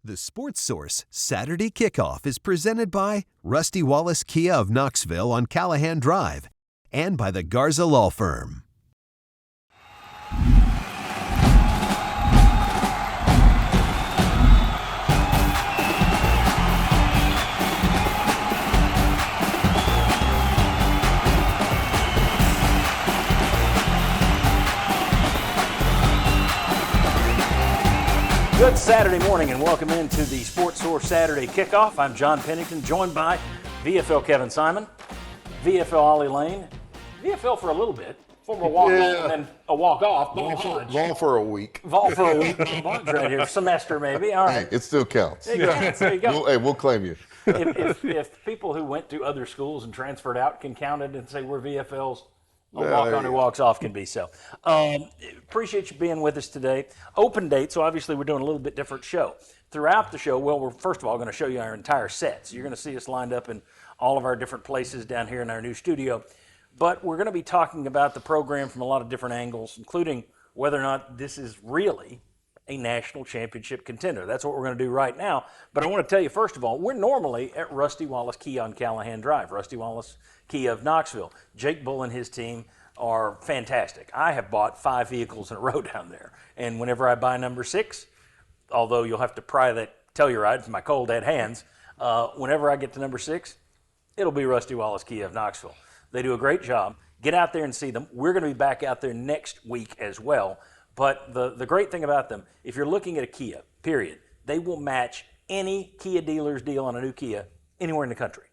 The Sports Source Saturday Kickoff is presented by Rusty Wallace Kia of Knoxville on Callahan Drive and by the Garza Law Firm. Good Saturday morning and welcome into the Sports Source Saturday Kickoff. I'm John Pennington, joined by VFL Kevin Simon, VFL Ollie Lane, VFL for a little bit, former walk-on and then a walk-off. Vol for a week. Vol for a week. Vol's right here. Semester maybe. All right. Hey, it still counts. There you go. We'll claim you. If people who went to other schools and transferred out can count it and say we're VFLs, a walk-on who walks off can be so. Appreciate you being with us today. Open date, so obviously we're doing a little bit different show. Throughout the show, well, we're first of all going to show you our entire set. So you're going to see us lined up in all of our different places down here in our new studio. But we're going to be talking about the program from a lot of different angles, including whether or not this is really a national championship contender. That's what we're going to do right now. But I want to tell you, first of all, we're normally at Rusty Wallace Kia on Callahan Drive. Rusty Wallace Kia of Knoxville. Jake Bull and his team are fantastic. I have bought 5 vehicles in a row down there. And whenever I buy number 6, although you'll have to pry that Telluride from my cold dead hands, whenever I get to number 6, it'll be Rusty Wallace Kia of Knoxville. They do a great job. Get out there and see them. We're going to be back out there next week as well. But the great thing about them, if you're looking at a Kia, period, they will match any Kia dealer's deal on a new Kia anywhere in the country.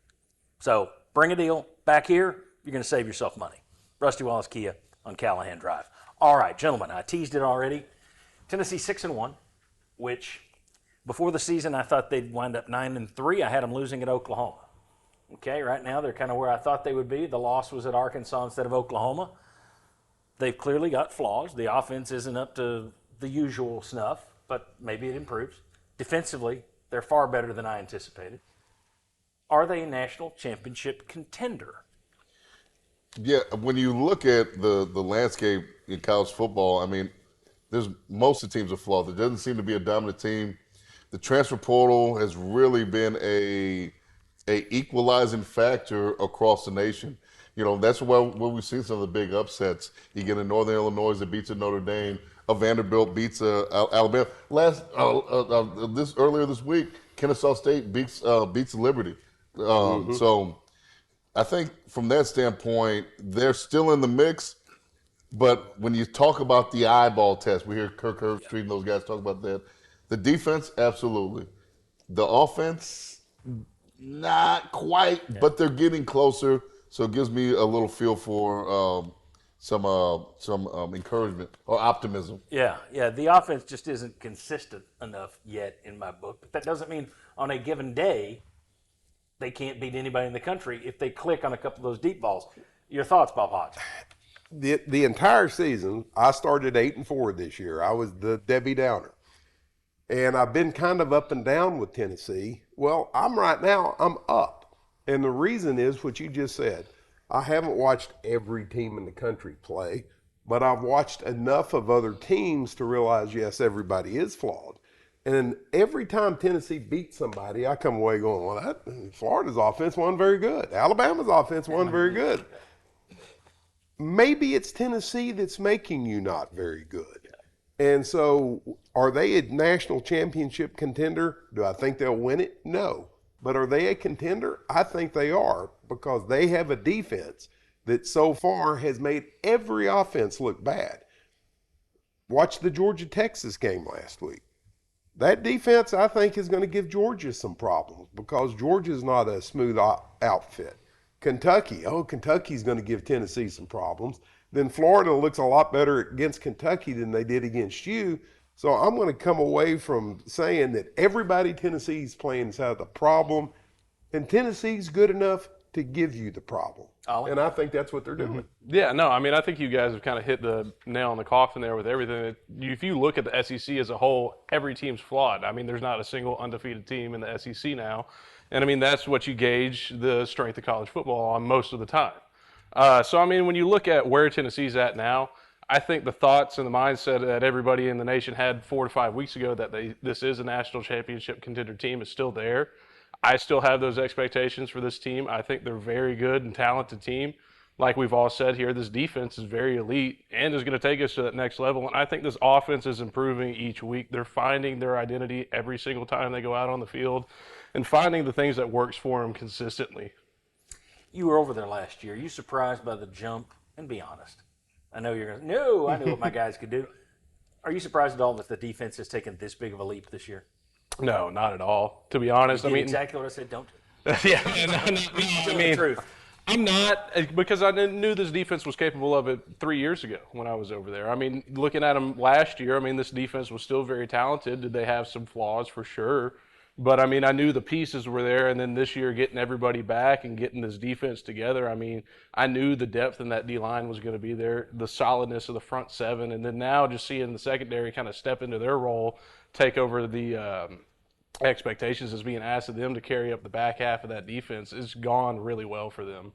So bring a deal back here, you're going to save yourself money. Rusty Wallace Kia on Callahan Drive. All right, gentlemen, I teased it already. Tennessee 6-1, which before the season I thought they'd wind up 9-3. I had them losing at Oklahoma. Okay, right now they're kind of where I thought they would be. The loss was at Arkansas instead of Oklahoma. They've clearly got flaws. The offense isn't up to the usual snuff, but maybe it improves. Defensively, they're far better than I anticipated. Are they a national championship contender? Yeah, when you look at the landscape in college football, I mean, most of the teams are flawed. There doesn't seem to be a dominant team. The transfer portal has really been a equalizing factor across the nation. You know, that's where we've seen some of the big upsets. You get a Northern Illinois that beats a Notre Dame, a Vanderbilt beats a Alabama. Earlier this week, Kennesaw State beats Liberty. So I think from that standpoint, they're still in the mix. But when you talk about the eyeball test, we hear Kirk Herbstreit and those guys talk about that. The defense, absolutely. The offense, not quite, but they're getting closer. So it gives me a little feel for some encouragement or optimism. Yeah. The offense just isn't consistent enough yet in my book. But that doesn't mean on a given day they can't beat anybody in the country if they click on a couple of those deep balls. Your thoughts, Bob Hodge? The entire season, I started 8-4 this year. I was the Debbie Downer. And I've been kind of up and down with Tennessee. Well, I'm up. And the reason is what you just said. I haven't watched every team in the country play, but I've watched enough of other teams to realize, yes, everybody is flawed. And every time Tennessee beats somebody, I come away going, well, Florida's offense wasn't very good. Alabama's offense wasn't very good. Maybe it's Tennessee that's making you not very good. And so are they a national championship contender? Do I think they'll win it? No. But are they a contender? I think they are, because they have a defense that so far has made every offense look bad. Watch the Georgia-Texas game last week. That defense, I think, is going to give Georgia some problems because Georgia's not a smooth outfit. Kentucky's going to give Tennessee some problems. Then Florida looks a lot better against Kentucky than they did against you. So I'm going to come away from saying that everybody Tennessee's playing is out the problem, and Tennessee's good enough to give you the problem. Ollie? And I think that's what they're doing. Yeah, no, I mean, I think you guys have kind of hit the nail on the coffin there with everything. If you look at the SEC as a whole, every team's flawed. I mean, there's not a single undefeated team in the SEC now. And, I mean, that's what you gauge the strength of college football on most of the time. So, I mean, when you look at where Tennessee's at now, I think the thoughts and the mindset that everybody in the nation had 4 to 5 weeks ago that this is a national championship contender team is still there. I still have those expectations for this team. I think they're a very good and talented team. Like we've all said here, this defense is very elite and is going to take us to that next level. And I think this offense is improving each week. They're finding their identity every single time they go out on the field and finding the things that works for them consistently. You were over there last year. Are you surprised by the jump? And be honest. I know you're going to, no, I knew what my guys could do. Are you surprised at all that the defense has taken this big of a leap this year? No, not at all, to be honest. You did exactly what I said, don't do. Yeah, I mean, the truth. I'm not, because I knew this defense was capable of it 3 years ago when I was over there. I mean, looking at them last year, I mean, this defense was still very talented. Did they have some flaws? For sure. But, I mean, I knew the pieces were there, and then this year getting everybody back and getting this defense together, I mean, I knew the depth in that D-line was going to be there, the solidness of the front seven, and then now just seeing the secondary kind of step into their role, take over the expectations as being asked of them to carry up the back half of that defense, it's gone really well for them.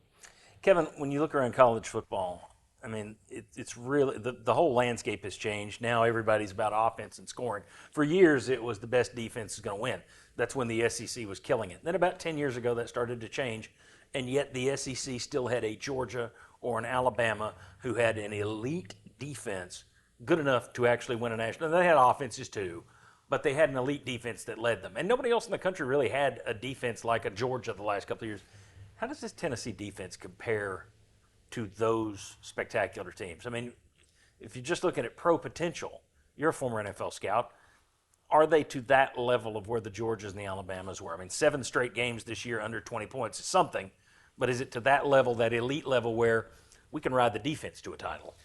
Kevin, when you look around college football, I mean, it's really the whole landscape has changed. Now everybody's about offense and scoring. For years, it was the best defense is going to win. That's when the SEC was killing it. Then about 10 years ago, that started to change, and yet the SEC still had a Georgia or an Alabama who had an elite defense, good enough to actually win a national. They had offenses too, but they had an elite defense that led them. And nobody else in the country really had a defense like a Georgia the last couple of years. How does this Tennessee defense compare to those spectacular teams? I mean, if you're just looking at pro potential, you're a former NFL scout. Are they to that level of where the Georgias and the Alabamas were? I mean, 7 straight games this year under 20 points is something, but is it to that level, that elite level, where we can ride the defense to a title?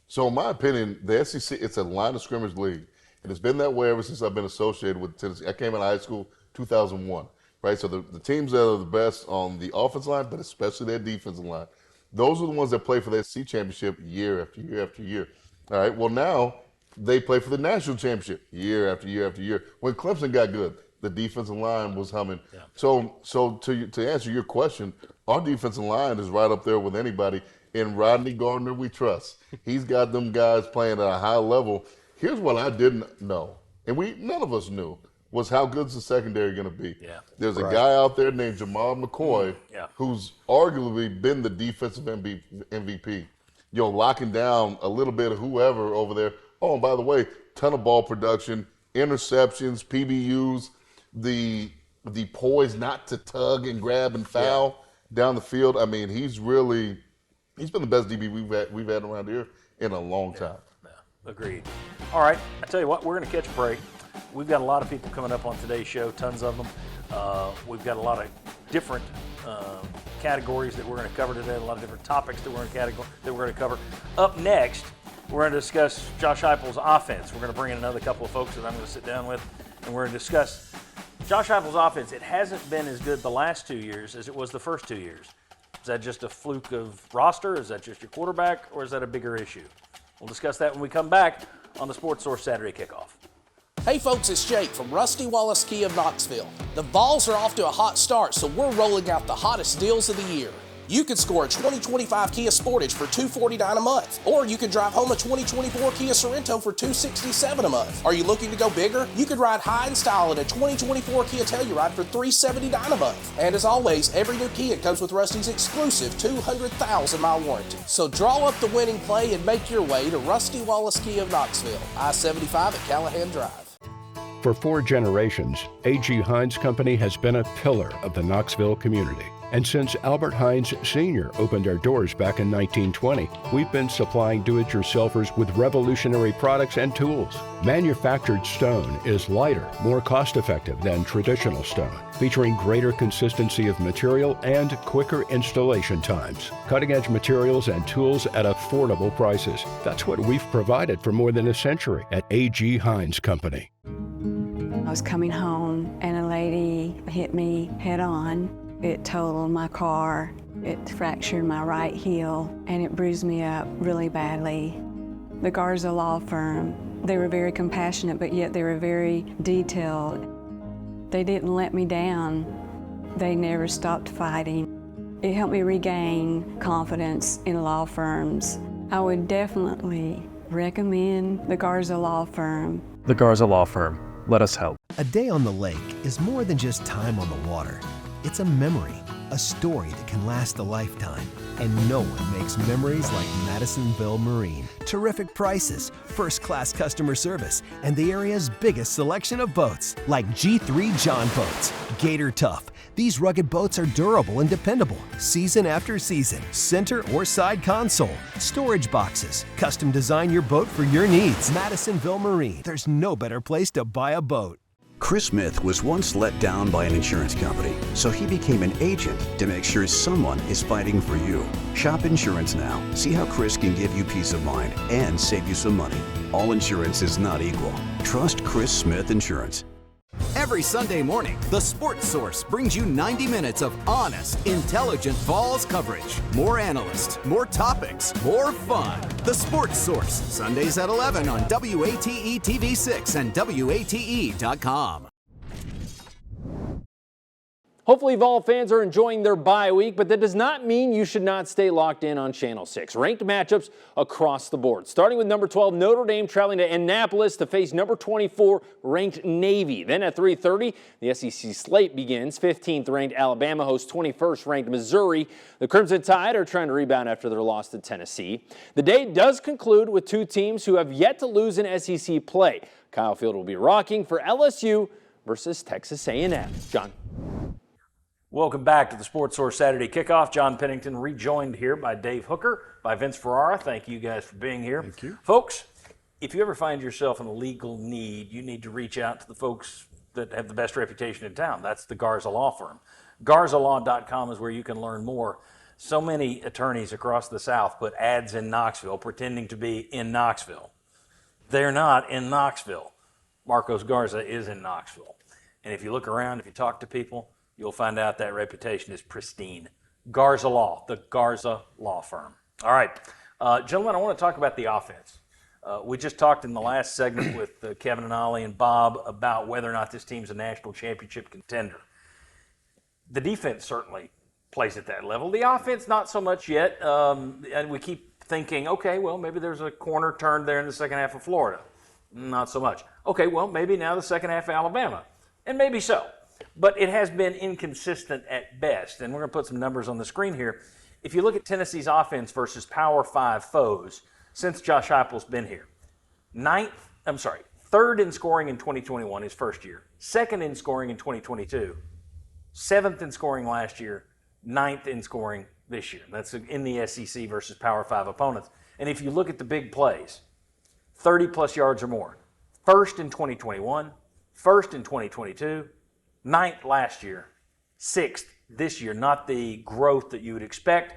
So in my opinion, the SEC, it's a line of scrimmage league. And it's been that way ever since I've been associated with Tennessee. I came out of high school 2001, right? So the teams that are the best on the offensive line, but especially their defensive line, those are the ones that play for the SEC championship year after year after year. All right, well now they play for the national championship year after year after year. When Clemson got good, the defensive line was humming. Yeah. So to answer your question, our defensive line is right up there with anybody. In Rodney Gardner, we trust. He's got them guys playing at a high level. Here's what I didn't know, and none of us knew, was how good's the secondary going to be. Yeah. There's a guy out there named Jamal McCoy who's arguably been the defensive MVP. You know, locking down a little bit of whoever over there. Oh, and by the way, ton of ball production, interceptions, PBUs, the poise not to tug and grab and foul down the field. I mean, he's been the best DB we've had around here in a long time. Agreed. All right, I tell you what, we're going to catch a break. We've got a lot of people coming up on today's show, tons of them. We've got a lot of different categories that we're going to cover today, a lot of different topics that we're going to cover. Up next, we're going to discuss Josh Heupel's offense. We're going to bring in another couple of folks that I'm going to sit down with, and we're going to discuss Josh Heupel's offense. It hasn't been as good the last 2 years as it was the first 2 years. Is that just a fluke of roster? Is that just your quarterback? Or is that a bigger issue? We'll discuss that when we come back on the Sports Source Saturday Kickoff. Hey folks, it's Jake from Rusty Wallace Kia of Knoxville. The Vols are off to a hot start, so we're rolling out the hottest deals of the year. You could score a 2025 Kia Sportage for $249 a month, or you could drive home a 2024 Kia Sorento for $267 a month. Are you looking to go bigger? You could ride high in style in a 2024 Kia Telluride for $379 a month. And as always, every new Kia comes with Rusty's exclusive 200,000-mile warranty. So draw up the winning play and make your way to Rusty Wallace Kia of Knoxville, I-75 at Callahan Drive. For 4 generations, A.G. Hines Company has been a pillar of the Knoxville community. And since Albert Hines Sr. opened our doors back in 1920, we've been supplying do-it-yourselfers with revolutionary products and tools. Manufactured stone is lighter, more cost-effective than traditional stone, featuring greater consistency of material and quicker installation times. Cutting-edge materials and tools at affordable prices. That's what we've provided for more than a century at A.G. Hines Company. I was coming home and a lady hit me head-on. It totaled my car, it fractured my right heel, and it bruised me up really badly. The Garza law firm, they were very compassionate, but yet they were very detailed. They didn't let me down. They never stopped fighting. It helped me regain confidence in law firms. I would definitely recommend the Garza Law Firm. The Garza Law Firm. Let us help. A day on the lake is more than just time on the water. It's a memory, a story that can last a lifetime. And no one makes memories like Madisonville Marine. Terrific prices, first-class customer service, and the area's biggest selection of boats, like G3 John boats, Gator Tough. These rugged boats are durable and dependable, season after season. Center or side console, storage boxes, custom design your boat for your needs. Madisonville Marine, there's no better place to buy a boat. Chris Smith was once let down by an insurance company, so he became an agent to make sure someone is fighting for you. Shop insurance now. See how Chris can give you peace of mind and save you some money. All insurance is not equal. Trust Chris Smith Insurance. Every Sunday morning, The Sports Source brings you 90 minutes of honest, intelligent Vols coverage. More analysts, more topics, more fun. The Sports Source, Sundays at 11 on WATE TV6 and WATE.com. Hopefully Vol fans are enjoying their bye week, but that does not mean you should not stay locked in on Channel 6. Ranked matchups across the board, starting with number 12 Notre Dame traveling to Annapolis to face number 24 ranked Navy. Then at 3:30, the SEC slate begins. 15th ranked Alabama hosts 21st ranked Missouri. The Crimson Tide are trying to rebound after their loss to Tennessee. The day does conclude with two teams who have yet to lose in SEC play. Kyle Field will be rocking for LSU versus Texas A&M. John. Welcome back to the Sports Source Saturday Kickoff. John Pennington rejoined here by Dave Hooker, by Vince Ferrara. Thank you guys for being here. Thank you. Folks, if you ever find yourself in a legal need, you need to reach out to the folks that have the best reputation in town. That's the Garza Law Firm. GarzaLaw.com is where you can learn more. So many attorneys across the South put ads in Knoxville pretending to be in Knoxville. They're not in Knoxville. Marcos Garza is in Knoxville. And if you look around, if you talk to people, you'll find out that reputation is pristine. Garza Law, the Garza Law Firm. All right, gentlemen, I want to talk about the offense. We just talked in the last segment with Kevin and Ollie and Bob about whether or not this team's a national championship contender. The defense certainly plays at that level. The offense, not so much yet. And we keep thinking, okay, well, maybe there's a corner turned there in the second half of Florida. Not so much. Okay, well, maybe now the second half of Alabama. And maybe so. But it has been inconsistent at best. And we're going to put some numbers on the screen here. If you look at Tennessee's offense versus Power 5 foes since Josh Heupel's been here, third in scoring in 2021, his first year, second in scoring in 2022, seventh in scoring last year, ninth in scoring this year. That's in the SEC versus Power 5 opponents. And if you look at the big plays, 30-plus yards or more, first in 2021, first in 2022, ninth last year, sixth this year, not the growth that you would expect.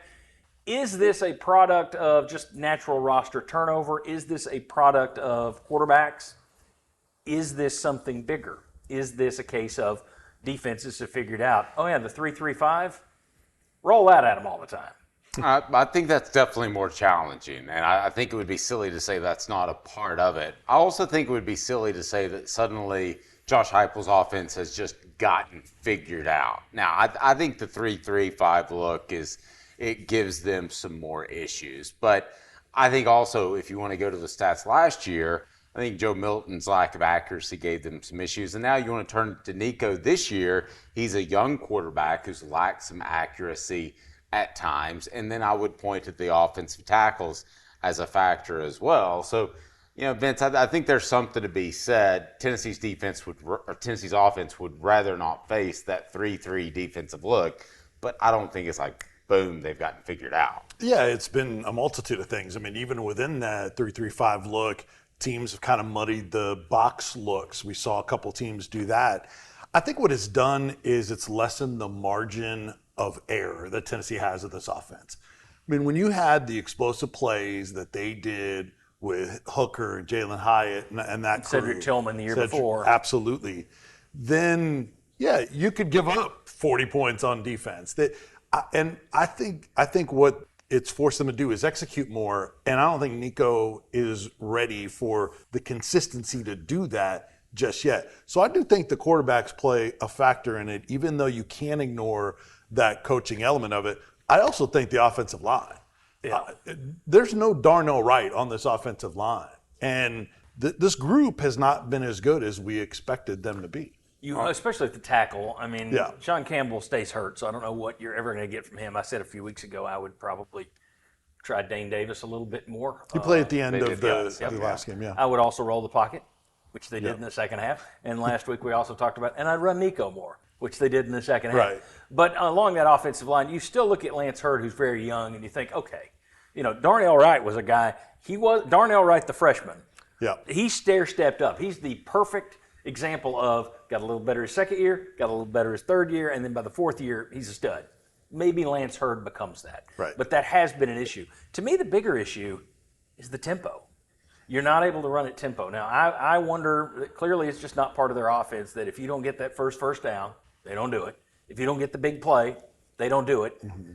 Is this a product of just natural roster turnover? Is this a product of quarterbacks? Is this something bigger? Is this a case of defenses have figured out, oh yeah, the 3-3-5, roll that at them all the time? I think that's definitely more challenging, and I think it would be silly to say that's not a part of it. I also think it would be silly to say that suddenly Josh Heupel's offense has just gotten figured out. Now, I think the 3-3-5 look it gives them some more issues. But I think also, if you want to go to the stats last year, I think Joe Milton's lack of accuracy gave them some issues. And now you want to turn to Nico this year. He's a young quarterback who's lacked some accuracy at times. And then I would point to the offensive tackles as a factor as well. So, you know, Vince, I think there's something to be said. Tennessee's offense would rather not face that 3-3 defensive look, but I don't think it's like, boom, they've gotten figured out. Yeah, it's been a multitude of things. I mean, even within that 3-3-5 look, teams have kind of muddied the box looks. We saw a couple teams do that. I think what it's done is it's lessened the margin of error that Tennessee has with this offense. I mean, when you had the explosive plays that they did with Hooker and Jalen Hyatt and that Cedric crew, Tillman the year before. Absolutely. Then, yeah, you could give up 40 points on defense. And I think what it's forced them to do is execute more, and I don't think Nico is ready for the consistency to do that just yet. So I do think the quarterbacks play a factor in it, even though you can't ignore that coaching element of it. I also think the offensive line. There's no Darnell Wright on this offensive line. And this group has not been as good as we expected them to be. Especially at the tackle. I mean, Sean Campbell stays hurt, so I don't know what you're ever going to get from him. I said a few weeks ago I would probably try Dane Davis a little bit more. He played at the end of the last game, I would also roll the pocket, which they did in the second half. And last week we also talked about, and I'd run Nico more, which they did in the second half. Right. But along that offensive line, you still look at Lance Hurd, who's very young, and you think, okay, Darnell Wright was a guy. Darnell Wright, the freshman. Yeah. He stair-stepped up. He's the perfect example of got a little better his second year, got a little better his third year, and then by the fourth year, he's a stud. Maybe Lance Hurd becomes that. Right. But that has been an issue. To me, the bigger issue is the tempo. You're not able to run at tempo. Now, I wonder, clearly it's just not part of their offense that if you don't get that first down, they don't do it. If you don't get the big play, they don't do it. Mm-hmm.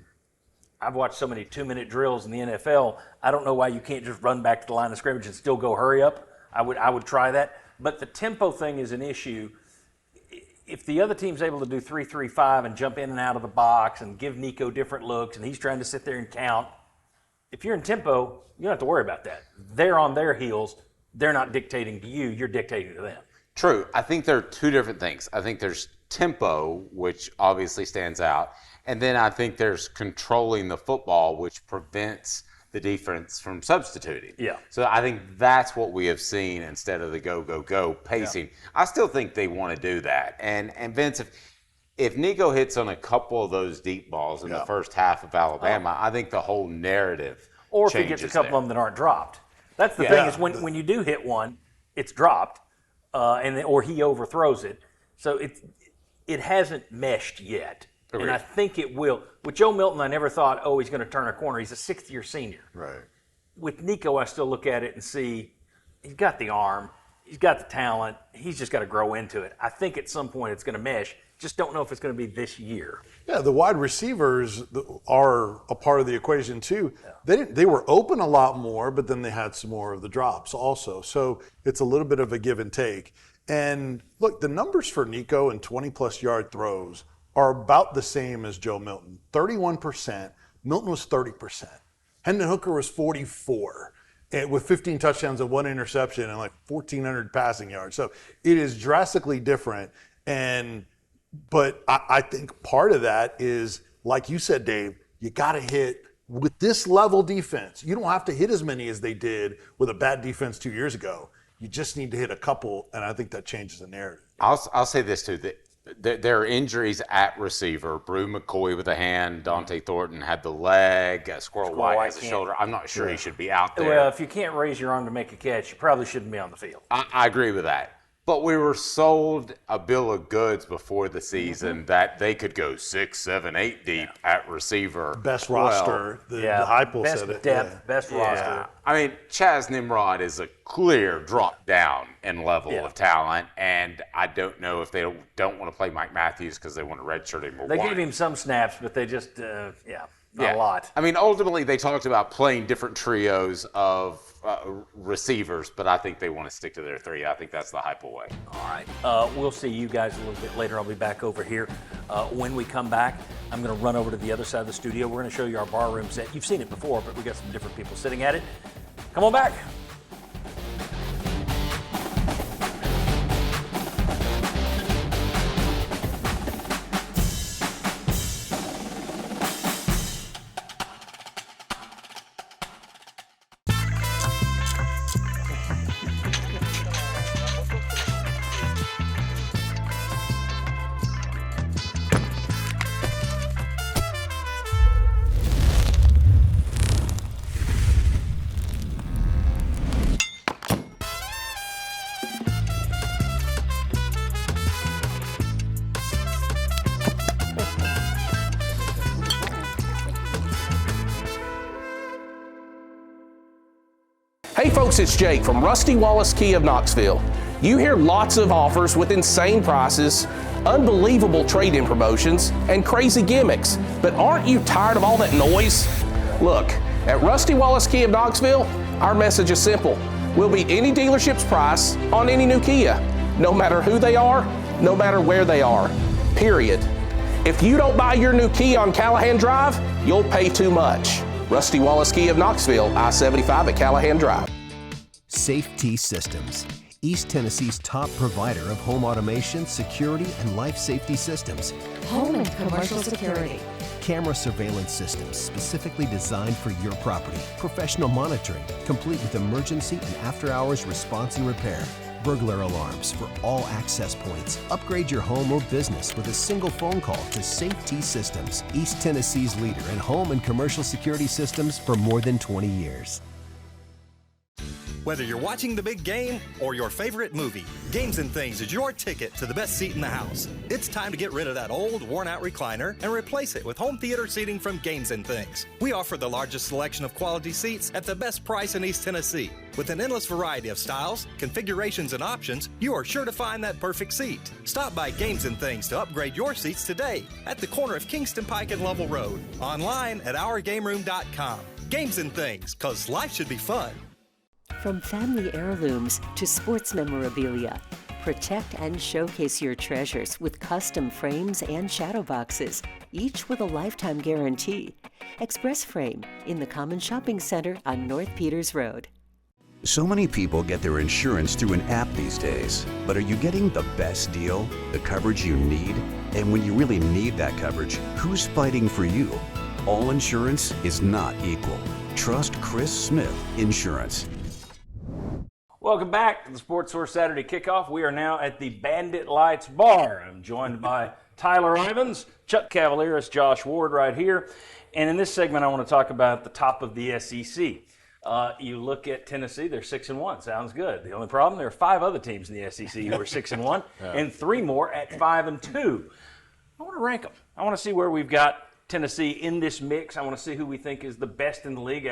I've watched so many 2-minute drills in the NFL. I don't know why you can't just run back to the line of scrimmage and still go hurry up. I would try that. But the tempo thing is an issue. If the other team's able to do 3-3-5 and jump in and out of the box and give Nico different looks and he's trying to sit there and count, if you're in tempo, you don't have to worry about that. They're on their heels. They're not dictating to you. You're dictating to them. True. I think there are two different things. I think there's tempo, which obviously stands out. And then I think there's controlling the football, which prevents the defense from substituting. Yeah. So I think that's what we have seen instead of the go pacing. Yeah. I still think they want to do that. And Vince, if Nico hits on a couple of those deep balls in the first half of Alabama, I think the whole narrative or if he gets a couple of them that aren't dropped. That's the thing is when you do hit one, it's dropped, or he overthrows it. So it hasn't meshed yet. Agreed. And I think it will. With Joe Milton, I never thought, he's going to turn a corner. He's a sixth-year senior. Right. With Nico, I still look at it and see he's got the arm, he's got the talent, he's just got to grow into it. I think at some point it's going to mesh. Just don't know if it's going to be this year. Yeah, the wide receivers are a part of the equation too. Yeah. They were open a lot more, but then they had some more of the drops also. So it's a little bit of a give and take. And look, the numbers for Nico in 20-plus yard throws are about the same as Joe Milton. 31%. Milton was 30%. Hendon Hooker was 44%. With 15 touchdowns and 1 interception and like 1,400 passing yards. So it is drastically different. But I think part of that is, like you said, Dave, you got to hit with this level defense. You don't have to hit as many as they did with a bad defense 2 years ago. You just need to hit a couple, and I think that changes the narrative. I'll say this too. There are injuries at receiver. Brew McCoy with a hand. Dante Thornton had the leg. Squirrel White has a shoulder. I'm not sure he should be out there. Well, if you can't raise your arm to make a catch, you probably shouldn't be on the field. I agree with that. But we were sold a bill of goods before the season that they could go 6, 7, 8 deep at receiver. Best roster. The Heupel best said it. Depth, best roster. I mean, Chaz Nimrod is a clear drop down in level of talent, and I don't know if they don't want to play Mike Matthews because they want to redshirt him or They gave him some snaps, but they just, not a lot. I mean, ultimately, they talked about playing different trios of receivers, but I think they want to stick to their 3. I think that's the Heupel way. All right. We'll see you guys a little bit later. I'll be back over here. When we come back, I'm going to run over to the other side of the studio. We're going to show you our bar room set. You've seen it before, but we got some different people sitting at it. Come on back. Hey folks, it's Jake from Rusty Wallace Kia of Knoxville. You hear lots of offers with insane prices, unbelievable trade-in promotions, and crazy gimmicks. But aren't you tired of all that noise? Look, at Rusty Wallace Kia of Knoxville, our message is simple. We'll beat any dealership's price on any new Kia, no matter who they are, no matter where they are, period. If you don't buy your new Kia on Callahan Drive, you'll pay too much. Rusty Wallace Key of Knoxville, I-75 at Callahan Drive. Safety Systems, East Tennessee's top provider of home automation, security, and life safety systems. Home and commercial security. Camera surveillance systems specifically designed for your property. Professional monitoring, complete with emergency and after-hours response and repair. Burglar alarms for all access points. Upgrade your home or business with a single phone call to Safety Systems, East Tennessee's leader in home and commercial security systems for more than 20 years. Whether you're watching the big game or your favorite movie, Games and Things is your ticket to the best seat in the house. It's time to get rid of that old, worn-out recliner and replace it with home theater seating from Games and Things. We offer the largest selection of quality seats at the best price in East Tennessee. With an endless variety of styles, configurations, and options, you are sure to find that perfect seat. Stop by Games and Things to upgrade your seats today at the corner of Kingston Pike and Lovell Road. Online at ourgameroom.com. Games and Things, 'cause life should be fun. From family heirlooms to sports memorabilia, protect and showcase your treasures with custom frames and shadow boxes, each with a lifetime guarantee. Express Frame in the Common Shopping Center on North Peters Road. So many people get their insurance through an app these days, but are you getting the best deal, the coverage you need? And when you really need that coverage, who's fighting for you? All insurance is not equal. Trust Chris Smith Insurance. Welcome back to the Sports Source Saturday Kickoff. We are now at the Bandit Lights Bar. I'm joined by Tyler Ivins, Chuck Cavaliers, Josh Ward right here. And in this segment, I want to talk about the top of the SEC. You look at Tennessee, they're 6-1. Sounds good. The only problem, there are 5 other teams in the SEC who are 6-1 and 3 more at 5-2. I want to rank them. I want to see where we've got Tennessee in this mix. I want to see who we think is the best in the league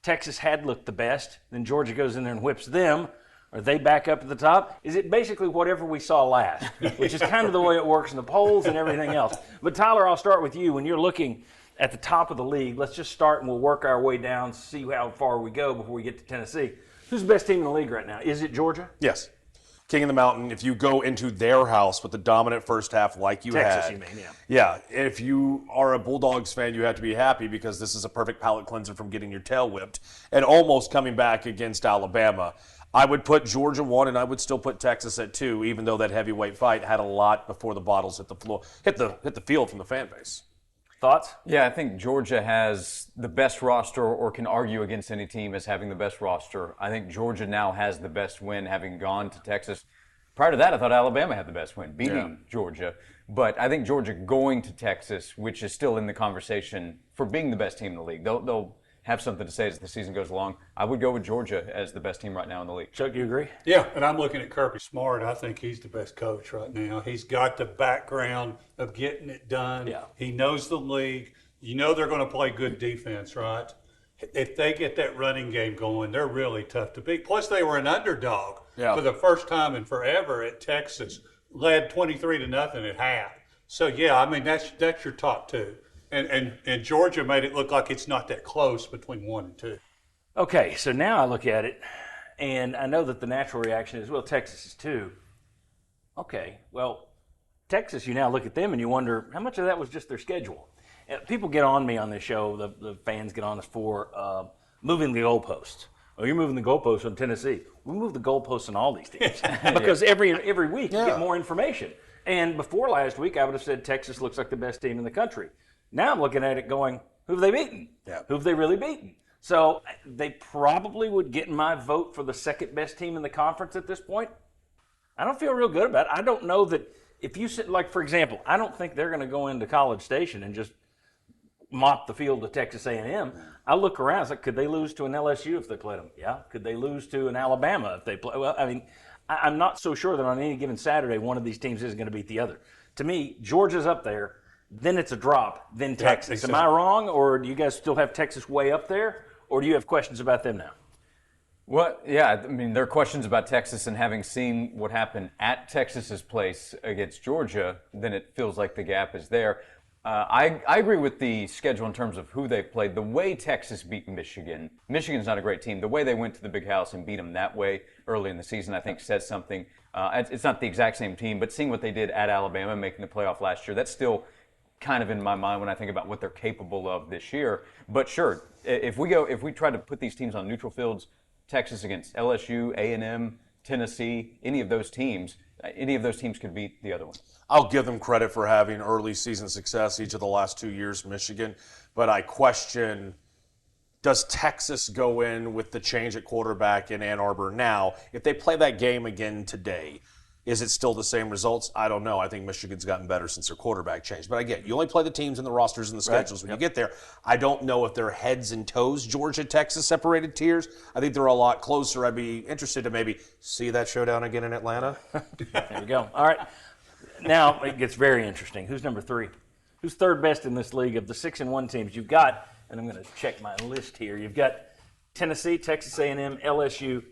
Texas had looked the best, then Georgia goes in there and whips them. Are they back up at the top? Is it basically whatever we saw last, which is kind of the way it works in the polls and everything else? But Tyler, I'll start with you. When you're looking at the top of the league, let's just start and we'll work our way down, see how far we go before we get to Tennessee. Who's the best team in the league right now? Is it Georgia? Yes. King of the Mountain, if you go into their house with the dominant first half like you Texas, had. you mean, yeah. Yeah, if you are a Bulldogs fan, you have to be happy because this is a perfect palate cleanser from getting your tail whipped and almost coming back against Alabama. I would put Georgia 1, and I would still put Texas at 2, even though that heavyweight fight had a lot before the bottles hit the floor, hit the field from the fan base. Thoughts? Yeah, I think Georgia has the best roster or can argue against any team as having the best roster. I think Georgia now has the best win, having gone to Texas. Prior to that, I thought Alabama had the best win, beating Georgia. But I think Georgia going to Texas, which is still in the conversation for being the best team in the league, they'll have something to say as the season goes along. I would go with Georgia as the best team right now in the league. Chuck, do you agree? Yeah, and I'm looking at Kirby Smart. I think he's the best coach right now. He's got the background of getting it done. Yeah. He knows the league. You know they're going to play good defense, right? If they get that running game going, they're really tough to beat. Plus, they were an underdog for the first time in forever at Texas, led 23-0 at half. So, yeah, I mean, that's your top two. And Georgia made it look like it's not that close between 1 and 2. Okay, so now I look at it, and I know that the natural reaction is, well, Texas is 2. Okay, well, Texas, you now look at them and you wonder how much of that was just their schedule. People get on me on this show, the fans get on us for moving the goalposts. Oh, you're moving the goalposts on Tennessee. We move the goalposts on all these teams because every week you get more information. And before last week, I would have said Texas looks like the best team in the country. Now I'm looking at it going, who have they beaten? Yeah. Who have they really beaten? So they probably would get my vote for the second best team in the conference at this point. I don't feel real good about it. I don't know that if you sit, like, for example, I don't think they're going to go into College Station and just mop the field of Texas A&M. I look around, it's like, could they lose to an LSU if they played them? Yeah. Could they lose to an Alabama if they play? Well, I mean, I'm not so sure that on any given Saturday one of these teams is going to beat the other. To me, Georgia's up there, then it's a drop, then Texas. Am I wrong, or do you guys still have Texas way up there, or do you have questions about them now? Well, yeah, I mean, there are questions about Texas, and having seen what happened at Texas's place against Georgia, then it feels like the gap is there. I agree with the schedule in terms of who they played. The way Texas beat Michigan, Michigan's not a great team. The way they went to the Big House and beat them that way early in the season, I think, says something. It's not the exact same team, but seeing what they did at Alabama, making the playoff last year, that's still kind of in my mind when I think about what they're capable of this year. But sure, if we try to put these teams on neutral fields, Texas against LSU, A&M, Tennessee, any of those teams could beat the other one. I'll give them credit for having early season success each of the last 2 years, Michigan, but I question, does Texas go in with the change at quarterback in Ann Arbor now? If they play that game again today, is it still the same results? I don't know. I think Michigan's gotten better since their quarterback changed. But again, you only play the teams and the rosters and the schedules when you get there. I don't know if they're heads and toes, Georgia, Texas, separated tiers. I think they're a lot closer. I'd be interested to maybe see that showdown again in Atlanta. There we go. All right. Now it gets very interesting. Who's number 3? Who's third best in this league of the 6-1 teams? You've got, and I'm going to check my list here, you've got Tennessee, Texas A&M, LSU.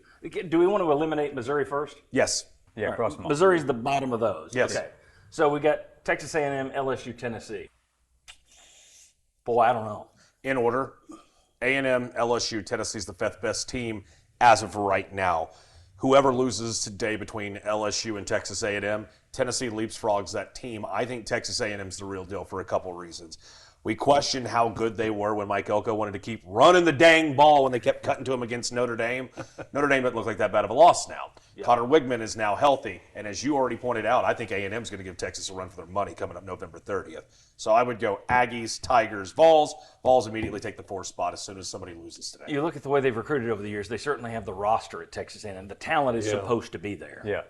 Do we want to eliminate Missouri first? Yes. Yeah, cross them all. Missouri's the bottom of those. Yes. Okay. So we got Texas A&M, LSU, Tennessee. Boy, I don't know. In order, A&M, LSU, Tennessee's the 5th best team as of right now. Whoever loses today between LSU and Texas A&M, Tennessee leapfrogs that team. I think Texas A&M's the real deal for a couple reasons. We questioned how good they were when Mike Elko wanted to keep running the dang ball when they kept cutting to him against Notre Dame. Notre Dame doesn't look like that bad of a loss now. Yeah. Connor Wigman is now healthy, and as you already pointed out, I think A&M's going to give Texas a run for their money coming up November 30th. So I would go Aggies, Tigers, Vols. Vols immediately take the 4th spot as soon as somebody loses today. You look at the way they've recruited over the years, they certainly have the roster at Texas A&M. The talent is supposed to be there. Yeah.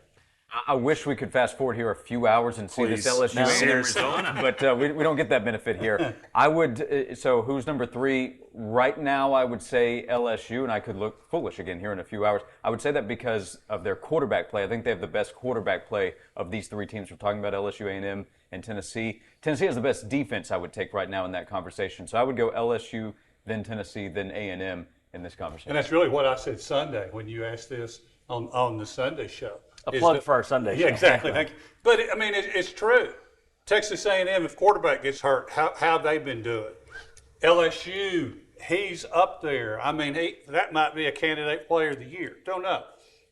I wish we could fast forward here a few hours and see this LSU A&M result, but we don't get that benefit here. I would. So who's number 3 right now? I would say LSU, and I could look foolish again here in a few hours. I would say that because of their quarterback play. I think they have the best quarterback play of these 3 teams. We're talking about LSU, A&M, and Tennessee. Tennessee has the best defense, I would take right now in that conversation. So I would go LSU, then Tennessee, then A&M in this conversation. And that's really what I said Sunday when you asked this on the Sunday show. A plug for our Sunday show. Yeah, exactly. Thank you. But, I mean, it's true. Texas A&M, if quarterback gets hurt, how they've been doing. LSU, he's up there. I mean, that might be a candidate player of the year. Don't know.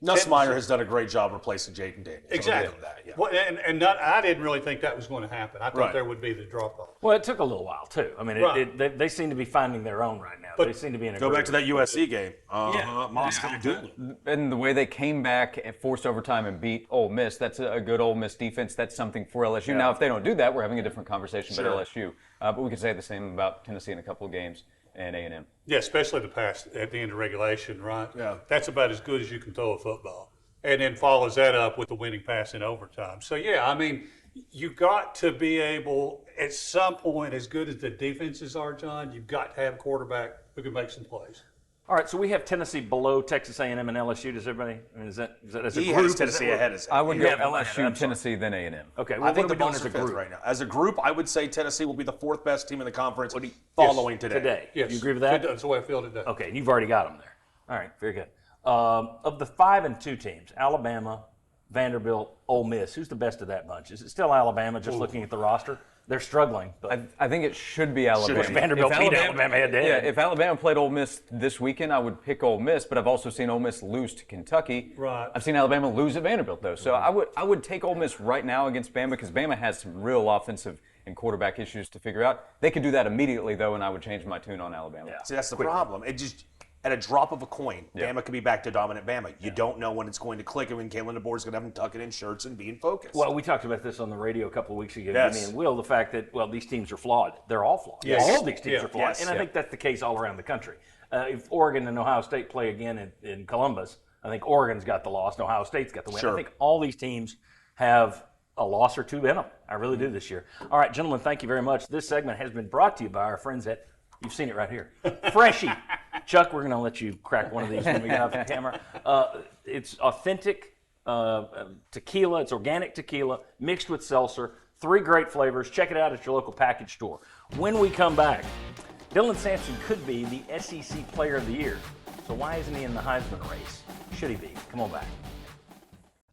Nussmeier has done a great job replacing Jaden Daniels. Exactly. Well, I didn't really think that was going to happen. I thought there would be the drop-off. Well, it took a little while, too. I mean, they seem to be finding their own right now. But they seem to be in a Go back to that USC game. And the way they came back and forced overtime and beat Ole Miss, that's a good Ole Miss defense. That's something for LSU. Yeah. Now, if they don't do that, we're having a different conversation about LSU. But we could say the same about Tennessee in a couple of games and A&M. Yeah, especially the pass at the end of regulation, right? Yeah. That's about as good as you can throw a football. And then follows that up with the winning pass in overtime. So, yeah, I mean, you got to be able, at some point, as good as the defenses are, John, you've got to have a quarterback who can make some plays. All right, so we have Tennessee below Texas A&M and LSU. Does everybody? I mean, is that as a he group? Has Tennessee ahead of I would go LSU, Tennessee, then A&M. Okay, well, I think the Vols are 5th right now. As a group, I would say Tennessee will be the 4th best team in the conference following today. Yes. You agree with that? That's the way I feel today. Okay, and you've already got them there. All right, very good. Of the 5-2 teams, Alabama, Vanderbilt, Ole Miss, who's the best of that bunch? Is it still Alabama, just looking at the roster? They're struggling. But I think it should be Alabama. Vanderbilt beat Alabama head-to-head. Yeah, if Alabama played Ole Miss this weekend, I would pick Ole Miss, but I've also seen Ole Miss lose to Kentucky. Right. I've seen Alabama lose at Vanderbilt, though. So I would take Ole Miss right now against Bama because Bama has some real offensive and quarterback issues to figure out. They could do that immediately, though, and I would change my tune on Alabama. Yeah. See, that's the problem. It just – at a drop of a coin, Bama could be back to dominant Bama. You don't know when it's going to click and when Kalen DeBoer's going to have them tucking in shirts and being focused. Well, we talked about this on the radio a couple of weeks ago, Yes. me and Will, the fact that, these teams are flawed. They're all flawed. Yes. All of these teams are flawed. Yes. And I think that's the case all around the country. If Oregon and Ohio State play again in Columbus, I think Oregon's got the loss and Ohio State's got the win. Sure. I think all these teams have a loss or two in them. I really do this year. All right, gentlemen, thank you very much. This segment has been brought to you by our friends at, you've seen it right here, Freshie. Chuck, we're going to let you crack one of these when we get off the camera. It's authentic tequila. It's organic tequila mixed with seltzer. 3 great flavors. Check it out at your local package store. When we come back, Dylan Sampson could be the SEC Player of the Year. So why isn't he in the Heisman race? Should he be? Come on back.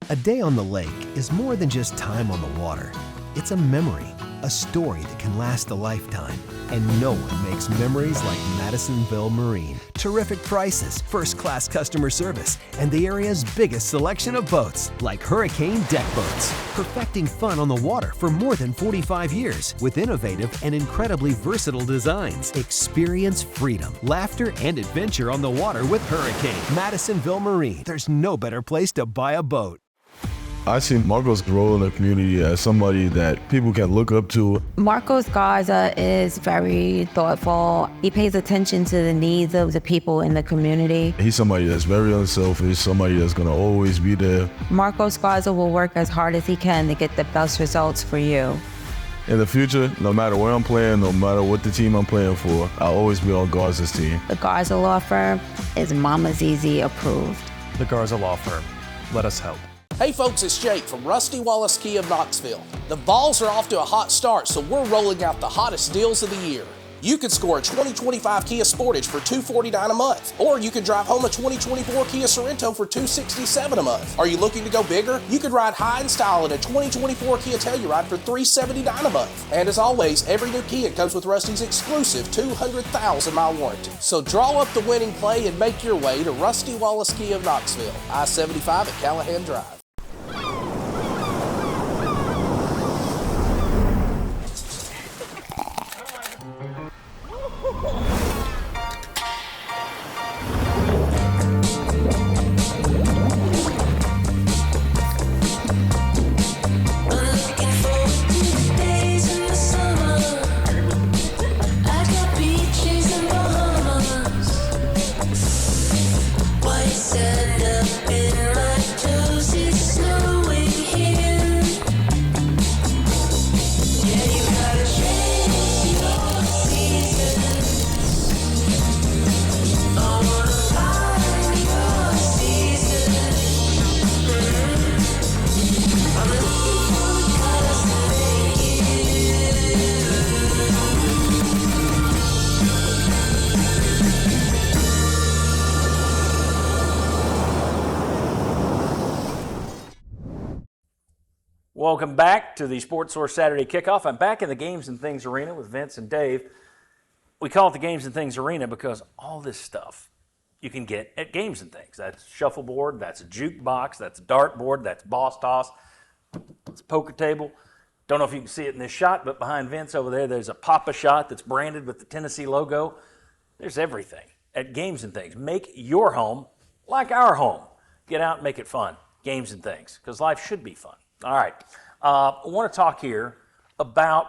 A day on the lake is more than just time on the water. It's a memory, a story that can last a lifetime. And no one makes memories like Madisonville Marine. Terrific prices, first-class customer service, and the area's biggest selection of boats, like Hurricane deck boats. Perfecting fun on the water for more than 45 years with innovative and incredibly versatile designs. Experience freedom, laughter, and adventure on the water with Hurricane. Madisonville Marine. There's no better place to buy a boat. I see Marco's role in the community as somebody that people can look up to. Marcos Garza is very thoughtful. He pays attention to the needs of the people in the community. He's somebody that's very unselfish, somebody that's gonna always be there. Marcos Garza will work as hard as he can to get the best results for you. In the future, no matter where I'm playing, no matter what the team I'm playing for, I'll always be on Garza's team. The Garza Law Firm is Mama Zizi approved. The Garza Law Firm. Let us help. Hey folks, it's Jake from Rusty Wallace Kia of Knoxville. The Vols are off to a hot start, so we're rolling out the hottest deals of the year. You could score a 2025 Kia Sportage for $249 a month, or you could drive home a 2024 Kia Sorento for $267 a month. Are you looking to go bigger? You could ride high in style in a 2024 Kia Telluride for $379 a month. And as always, every new Kia comes with Rusty's exclusive 200,000-mile warranty. So draw up the winning play and make your way to Rusty Wallace Kia of Knoxville, I-75 at Callahan Drive. Welcome back to the Sports Source Saturday Kickoff. I'm back in the Games and Things Arena with Vince and Dave. We call it the Games and Things Arena because all this stuff you can get at Games and Things. That's shuffleboard, that's a jukebox, that's a dartboard, that's boss toss, it's a poker table. Don't know if you can see it in this shot, but behind Vince over there, there's a Papa shot that's branded with the Tennessee logo. There's everything at Games and Things. Make your home like our home. Get out and make it fun. Games and Things, because life should be fun. All right. I want to talk here about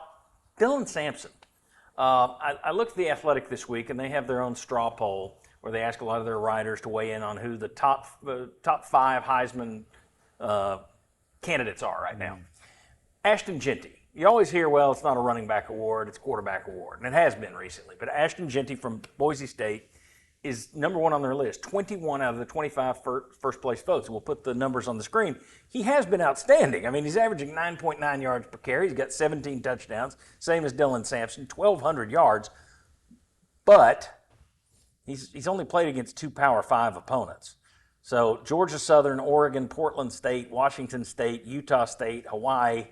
Dylan Sampson. I looked at The Athletic this week, and they have their own straw poll where they ask a lot of their writers to weigh in on who the top 5 Heisman candidates are right now. Ashton Jeanty. You always hear, well, it's not a running back award, it's a quarterback award, and it has been recently. But Ashton Jeanty from Boise State is number 1 on their list. 21 out of the 25 first-place votes. We'll put the numbers on the screen. He has been outstanding. I mean, he's averaging 9.9 yards per carry. He's got 17 touchdowns, same as Dylan Sampson, 1,200 yards. But he's only played against 2 Power 5 opponents. So Georgia Southern, Oregon, Portland State, Washington State, Utah State, Hawaii.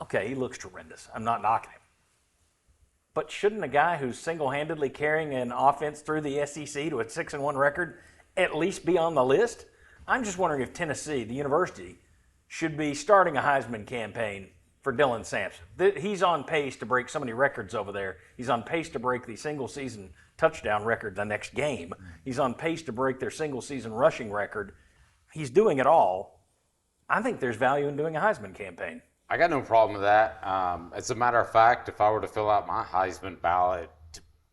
Okay, he looks tremendous. I'm not knocking him. But shouldn't a guy who's single-handedly carrying an offense through the SEC to a 6-1 record at least be on the list? I'm just wondering if Tennessee, the university, should be starting a Heisman campaign for Dylan Sampson. He's on pace to break so many records over there. He's on pace to break the single-season touchdown record the next game. He's on pace to break their single-season rushing record. He's doing it all. I think there's value in doing a Heisman campaign. I got no problem with that. As a matter of fact, if I were to fill out my Heisman ballot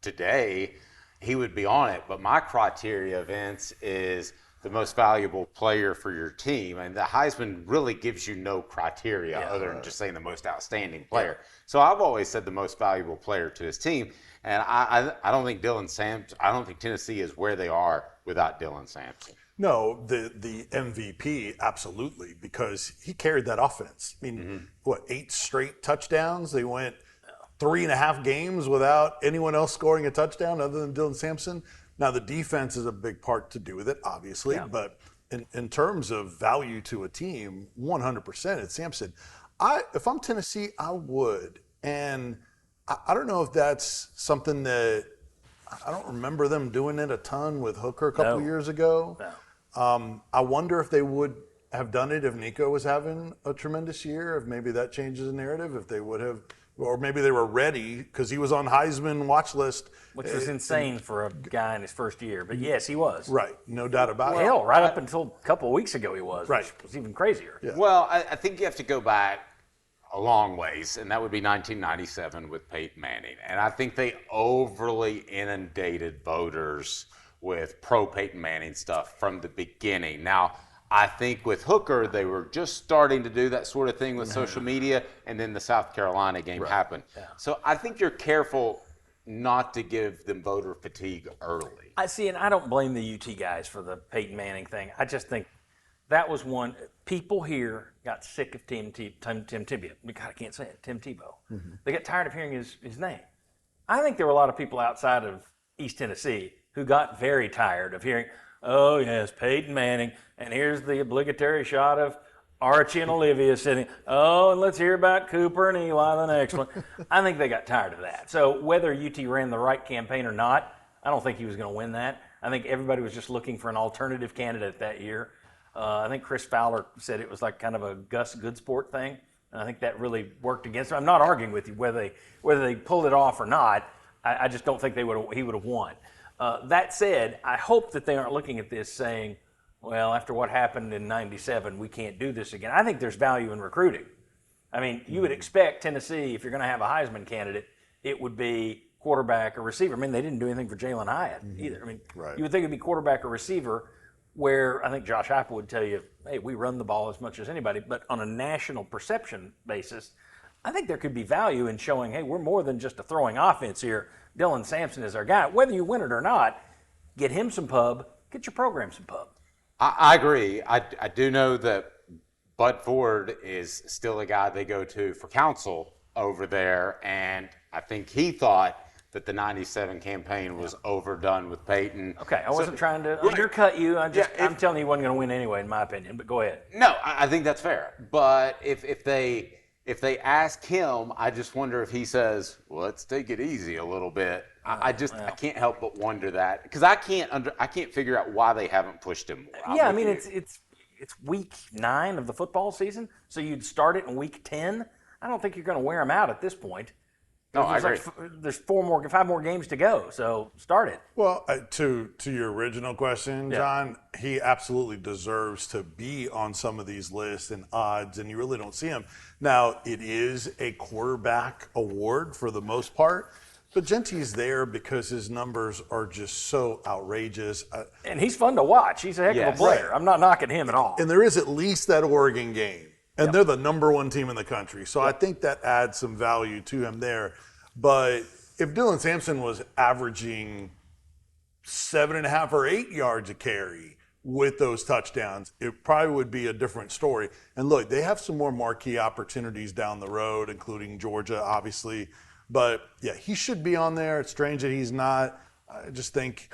today, he would be on it. But my criteria, Vince, is the most valuable player for your team. And the Heisman really gives you no criteria other than just saying the most outstanding player. So I've always said the most valuable player to his team. And I don't think I don't think Tennessee is where they are without Dylan Sampson. No, the MVP, absolutely, because he carried that offense. I mean, 8 straight touchdowns? They went 3.5 games without anyone else scoring a touchdown other than Dylan Sampson. Now, the defense is a big part to do with it, obviously, but in terms of value to a team, 100% it's Sampson. If I'm Tennessee, I would. And I don't know if that's something that I don't remember them doing it a ton with Hooker a couple years ago. No. I wonder if they would have done it if Nico was having a tremendous year, if maybe that changes the narrative, if they would have, or maybe they were ready because he was on Heisman watch list. Which was insane for a guy in his first year. But yes, he was. Right. No doubt about it. Hell, right up until a couple of weeks ago he was. Right. Which was even crazier. Yeah. Well, I think you have to go back a long ways, and that would be 1997 with Peyton Manning. And I think they overly inundated voters with pro-Peyton Manning stuff from the beginning. Now, I think with Hooker, they were just starting to do that sort of thing with social media, and then the South Carolina game happened. Yeah. So I think you're careful not to give them voter fatigue early. I see, and I don't blame the UT guys for the Peyton Manning thing. I just think that was one. People here got sick of Tim Tebow. God, I can't say it. Tim Tebow. Mm-hmm. They got tired of hearing his name. I think there were a lot of people outside of East Tennessee who got very tired of hearing, oh, yes, Peyton Manning, and here's the obligatory shot of Archie and Olivia sitting, oh, and let's hear about Cooper and Eli, the next one. I think they got tired of that. So whether UT ran the right campaign or not, I don't think he was going to win that. I think everybody was just looking for an alternative candidate that year. I think Chris Fowler said it was like kind of a Gus Goodsport thing, and I think that really worked against him. I'm not arguing with you whether they pulled it off or not. I just don't think he would have won. That said, I hope that they aren't looking at this saying, well, after what happened in 97, we can't do this again. I think there's value in recruiting. I mean, you would expect Tennessee, if you're going to have a Heisman candidate, it would be quarterback or receiver. I mean, they didn't do anything for Jalen Hyatt either. I mean, you would think it'd be quarterback or receiver, where I think Josh Heupel would tell you, hey, we run the ball as much as anybody. But on a national perception basis, I think there could be value in showing, hey, we're more than just a throwing offense here. Dylan Sampson is our guy. Whether you win it or not, get him some pub, get your program some pub. I agree. I do know that Bud Ford is still a guy they go to for counsel over there, and I think he thought that the 97 campaign was overdone with Peyton. Okay, I wasn't trying to undercut you. I'm telling you he wasn't going to win anyway, in my opinion, but go ahead. No, I think that's fair. But if they ask him, I just wonder if he says, well, let's take it easy a little bit. I can't help but wonder that, because I can't figure out why they haven't pushed him more. Yeah, I mean, it's week 9 of the football season, so you'd start it in week 10. I don't think you're going to wear him out at this point. No, I agree. There's 5 more games to go, so start it. Well, to your original question, John, he absolutely deserves to be on some of these lists and odds, and you really don't see him. Now, it is a quarterback award for the most part, but Genty's there because his numbers are just so outrageous. And he's fun to watch. He's a heck of a player. I'm not knocking him at all. And there is at least that Oregon game. And they're the number 1 team in the country. So I think that adds some value to him there. But if Dylan Sampson was averaging 7.5 or 8 yards a carry with those touchdowns, it probably would be a different story. And look, they have some more marquee opportunities down the road, including Georgia, obviously. But yeah, he should be on there. It's strange that he's not. I just think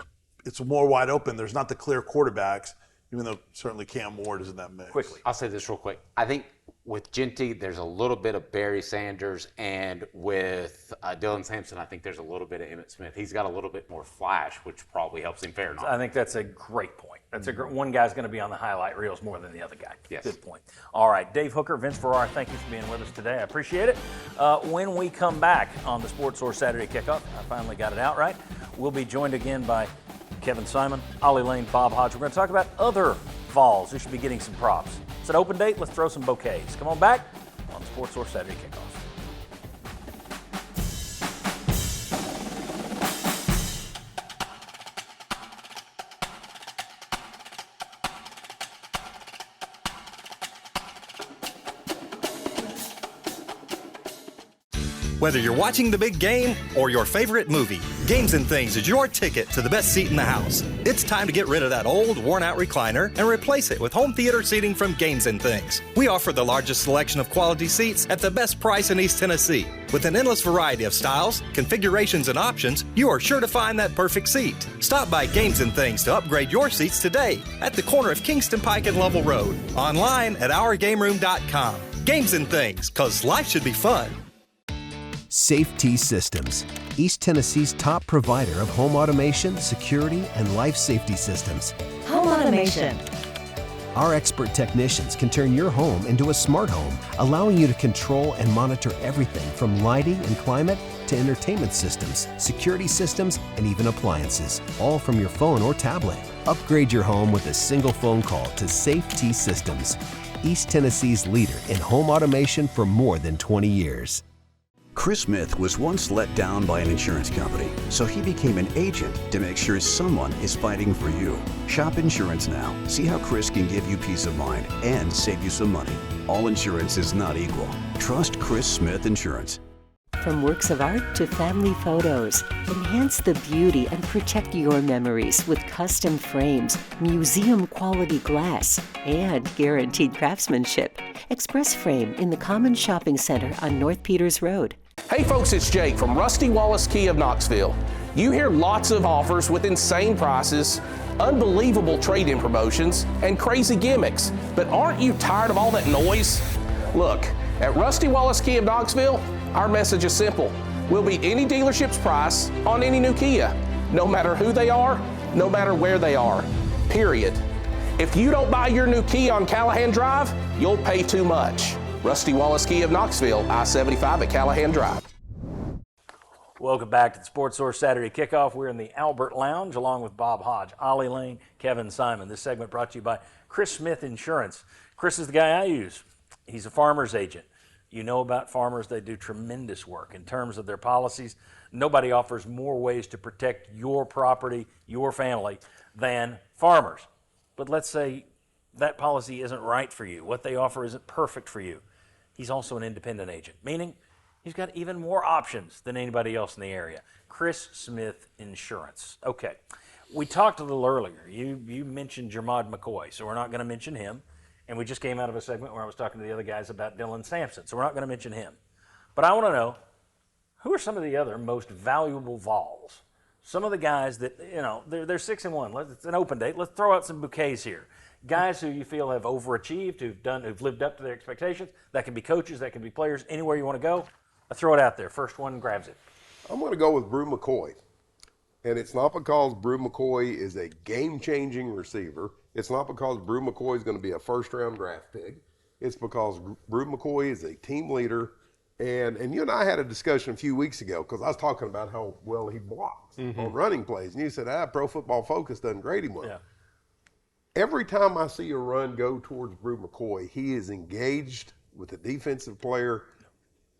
it's more wide open. There's not the clear quarterbacks, even though certainly Cam Ward is in that mix. Quickly, I'll say this real quick. I think with Genty, there's a little bit of Barry Sanders, and with Dylan Sampson, I think there's a little bit of Emmitt Smith. He's got a little bit more flash, which probably helps him fair enough. I think that's a great point. That's one guy's going to be on the highlight reels more than the other guy. Yes. Good point. All right, Dave Hooker, Vince Ferrara, thank you for being with us today. I appreciate it. When we come back on the Sports Source Saturday Kickoff, I finally got it out right, we'll be joined again by Kevin Simon, Ollie Lane, Bob Hodge. We're going to talk about other Vols who should be getting some props. It's an open date. Let's throw some bouquets. Come on back on Sports Source Saturday Kickoff. Whether you're watching the big game or your favorite movie, Games and Things is your ticket to the best seat in the house. It's time to get rid of that old, worn-out recliner and replace it with home theater seating from Games and Things. We offer the largest selection of quality seats at the best price in East Tennessee. With an endless variety of styles, configurations, and options, you are sure to find that perfect seat. Stop by Games and Things to upgrade your seats today at the corner of Kingston Pike and Lovell Road. Online at ourgameroom.com. games and things, because life should be fun. Safety Systems, East Tennessee's top provider of home automation, security, and life safety systems. Home automation. Our expert technicians can turn your home into a smart home, allowing you to control and monitor everything from lighting and climate to entertainment systems, security systems, and even appliances, all from your phone or tablet. Upgrade your home with a single phone call to Safety Systems, East Tennessee's leader in home automation for more than 20 years. Chris Smith was once let down by an insurance company, so he became an agent to make sure someone is fighting for you. Shop insurance now. See how Chris can give you peace of mind and save you some money. All insurance is not equal. Trust Chris Smith Insurance. From works of art to family photos, enhance the beauty and protect your memories with custom frames, museum-quality glass, and guaranteed craftsmanship. Express Frame in the Common Shopping Center on North Peters Road. Hey folks, it's Jake from Rusty Wallace Kia of Knoxville. You hear lots of offers with insane prices, unbelievable trade-in promotions, and crazy gimmicks. But aren't you tired of all that noise? Look, at Rusty Wallace Kia of Knoxville, our message is simple. We'll beat any dealership's price on any new Kia, no matter who they are, no matter where they are, period. If you don't buy your new Kia on Callahan Drive, you'll pay too much. Rusty Wallace Kia of Knoxville, I-75 at Callahan Drive. Welcome back to the Sports Source Saturday Kickoff. We're in the Albert Lounge along with Bob Hodge, Ollie Lane, Kevin Simon. This segment brought to you by Chris Smith Insurance. Chris is the guy I use. He's a farmer's agent. You know about farmers, they do tremendous work in terms of their policies. Nobody offers more ways to protect your property, your family, than farmers. But let's say that policy isn't right for you. What they offer isn't perfect for you. He's also an independent agent, meaning he's got even more options than anybody else in the area. Chris Smith Insurance. Okay, we talked a little earlier. You mentioned Jermod McCoy, so we're not going to mention him. And we just came out of a segment where I was talking to the other guys about Dylan Sampson, so we're not going to mention him. But I want to know, who are some of the other most valuable Vols? Some of the guys that, you know, they're 6-1. It's an open date. Let's throw out some bouquets here. Guys who you feel have overachieved, who've lived up to their expectations. That can be coaches, that can be players, anywhere you want to go. I throw it out there. First one grabs it. I'm going to go with Brew McCoy. And it's not because Brew McCoy is a game-changing receiver. It's not because Brew McCoy is going to be a first-round draft pick. It's because Brew McCoy is a team leader. And you and I had a discussion a few weeks ago because I was talking about how well he blocks on running plays. And you said, Pro Football Focus doesn't grade him well. Yeah. Every time I see a run go towards Brew McCoy, he is engaged with the defensive player,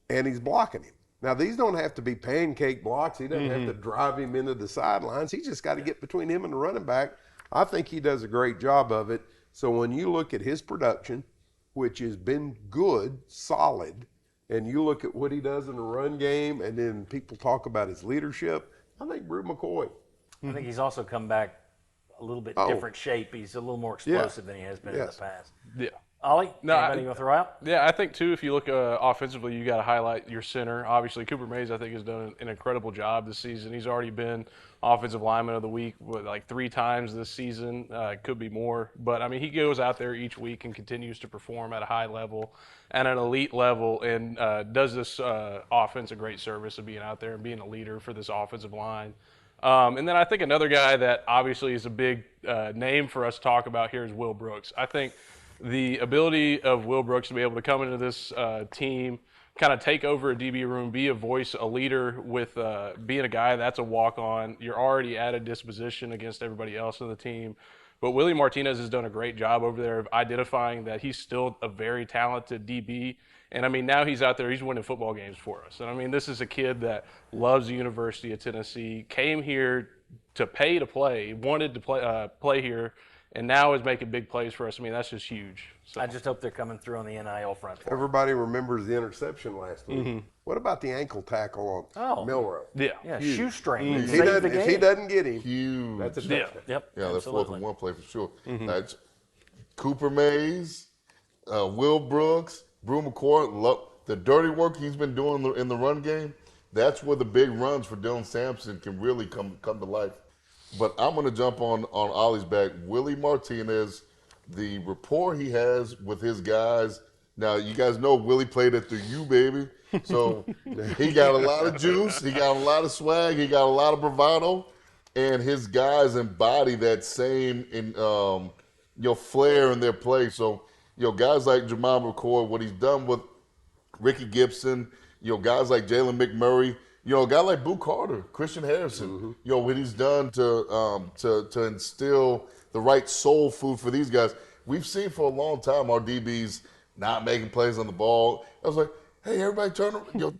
and he's blocking him. Now, these don't have to be pancake blocks. He doesn't have to drive him into the sidelines. He's just got to get between him and the running back. I think he does a great job of it. So when you look at his production, which has been good, solid, and you look at what he does in the run game, and then people talk about his leadership, I think Brew McCoy. I think he's also come back a little bit different shape. He's a little more explosive than he has been in the past. Yeah. Ollie, no, anybody you want to throw out? Yeah, I think, too, if you look offensively, you got to highlight your center. Obviously, Cooper Mays, I think, has done an incredible job this season. He's already been Offensive Lineman of the Week like 3 times this season. Could be more. But, I mean, he goes out there each week and continues to perform at a high level and an elite level and does this offense a great service of being out there and being a leader for this offensive line. And then I think another guy that obviously is a big name for us to talk about here is Will Brooks. I think the ability of Will Brooks to be able to come into this team, kind of take over a DB room, be a voice, a leader with being a guy that's a walk-on. You're already at a disposition against everybody else on the team. But Willie Martinez has done a great job over there of identifying that he's still a very talented DB. And, I mean, now he's out there, he's winning football games for us. And, I mean, this is a kid that loves the University of Tennessee, came here to pay to play, wanted to play here, and now is making big plays for us. I mean, that's just huge. So. I just hope they're coming through on the NIL front. Everybody remembers the interception last week. What about the ankle tackle on Milroe? Yeah, shoestring. If he doesn't get him, huge. That's a touchdown. Yep. Yeah, that's 4th and 1 play for sure. That's Cooper Mays, Will Brooks, Brew McCoy, the dirty work he's been doing in the run game. That's where the big runs for Dylan Sampson can really come to life. But I'm going to jump on Ollie's back. Willie Martinez, the rapport he has with his guys Now, you guys know Willie played at the U, baby. So he got a lot of juice. He got a lot of swag. He got a lot of bravado. And his guys embody that same flair in their play. So, guys like Jamal McCoy, what he's done with Ricky Gibson, guys like Jalen McMurray, a guy like Boo Carter, Christian Harrison, what he's done to instill the right soul food for these guys. We've seen for a long time our DBs not making plays on the ball. I was like, hey, everybody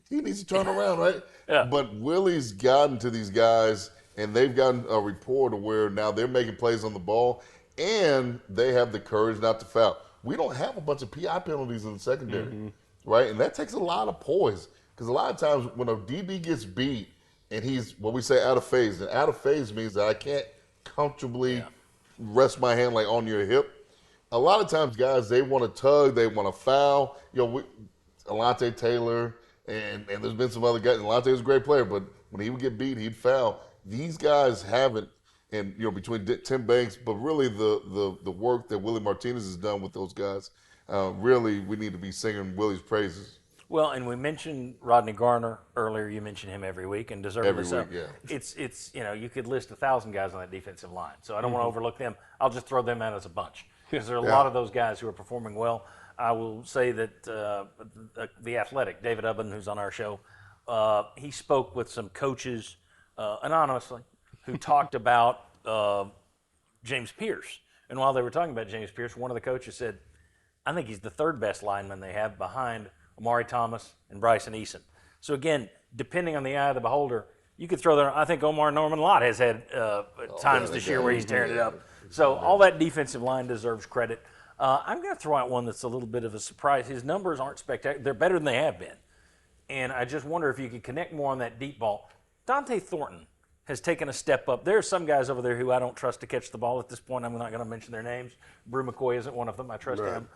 he needs to turn around, right? Yeah. But Willie's gotten to these guys, and they've gotten a rapport to where now they're making plays on the ball, and they have the courage not to foul. We don't have a bunch of PI penalties in the secondary, right? And that takes a lot of poise, because a lot of times when a DB gets beat and he's what we say out of phase, and out of phase means that I can't comfortably rest my hand like on your hip. A lot of times, guys, they want to tug, they want to foul. Alontae Taylor, and there's been some other guys. Alontae was a great player, but when he would get beat, he'd foul. These guys haven't, and between Tim Banks, but really the work that Willie Martinez has done with those guys, really we need to be singing Willie's praises. Well, and we mentioned Rodney Garner earlier. You mention him every week, and deservedly so. Every week, yeah. It's you could list 1,000 guys on that defensive line, so I don't want to overlook them. I'll just throw them out as a bunch, because there are a lot of those guys who are performing well. I will say that the Athletic, David Ubben, who's on our show, he spoke with some coaches anonymously who talked about James Pierce. And while they were talking about James Pierce, one of the coaches said, I think he's the third best lineman they have behind Amari Thomas and Bryson Eason. So again, depending on the eye of the beholder, you could throw there. I think Omar Norman Lott has had times this year where he's tearing it up. So all that defensive line deserves credit. I'm going to throw out one that's a little bit of a surprise. His numbers aren't spectacular. They're better than they have been. And I just wonder if you could connect more on that deep ball. Dante Thornton has taken a step up. There are some guys over there who I don't trust to catch the ball at this point. I'm not going to mention their names. Brew McCoy isn't one of them. I trust him.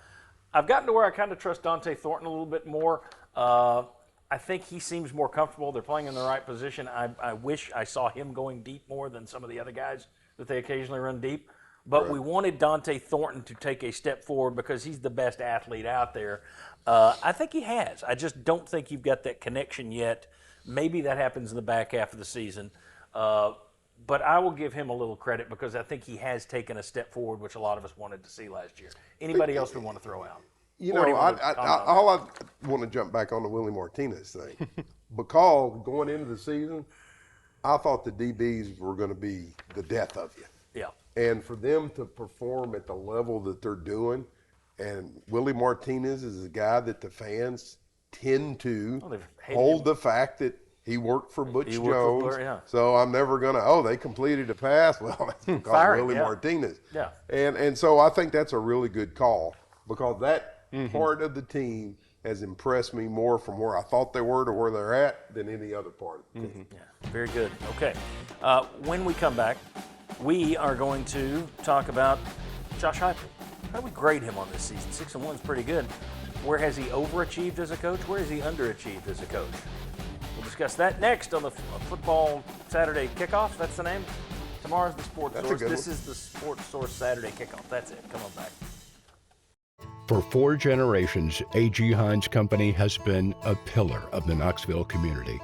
I've gotten to where I kind of trust Dante Thornton a little bit more. I think he seems more comfortable. They're playing in the right position. I wish I saw him going deep more than some of the other guys that they occasionally run deep. But we wanted Dante Thornton to take a step forward because he's the best athlete out there. I think he has. I just don't think you've got that connection yet. Maybe that happens in the back half of the season. But I will give him a little credit because I think he has taken a step forward, which a lot of us wanted to see last year. Anybody else we want to throw out? All I want to jump back on the Willie Martinez thing. Because going into the season, I thought the DBs were going to be the death of you. Yeah. And for them to perform at the level that they're doing, and Willie Martinez is a guy that the fans tend to hold the fact that he worked for Butch Jones. So I'm never going to, they completed a pass. Well, that's because Willie Martinez. Yeah. And so I think that's a really good call because that part of the team has impressed me more from where I thought they were to where they're at than any other part of the team. Yeah, very good. Okay. When we come back, we are going to talk about Josh Heupel. How do we grade him on this season? 6-1 is pretty good. Where has he overachieved as a coach? Where has he underachieved as a coach? We'll discuss that next on the Football Saturday Kickoff. That's the name. Tomorrow's the Sports Source. This is the Sports Source Saturday Kickoff. That's it. Come on back. For 4 generations, A.G. Heinz Company has been a pillar of the Knoxville community.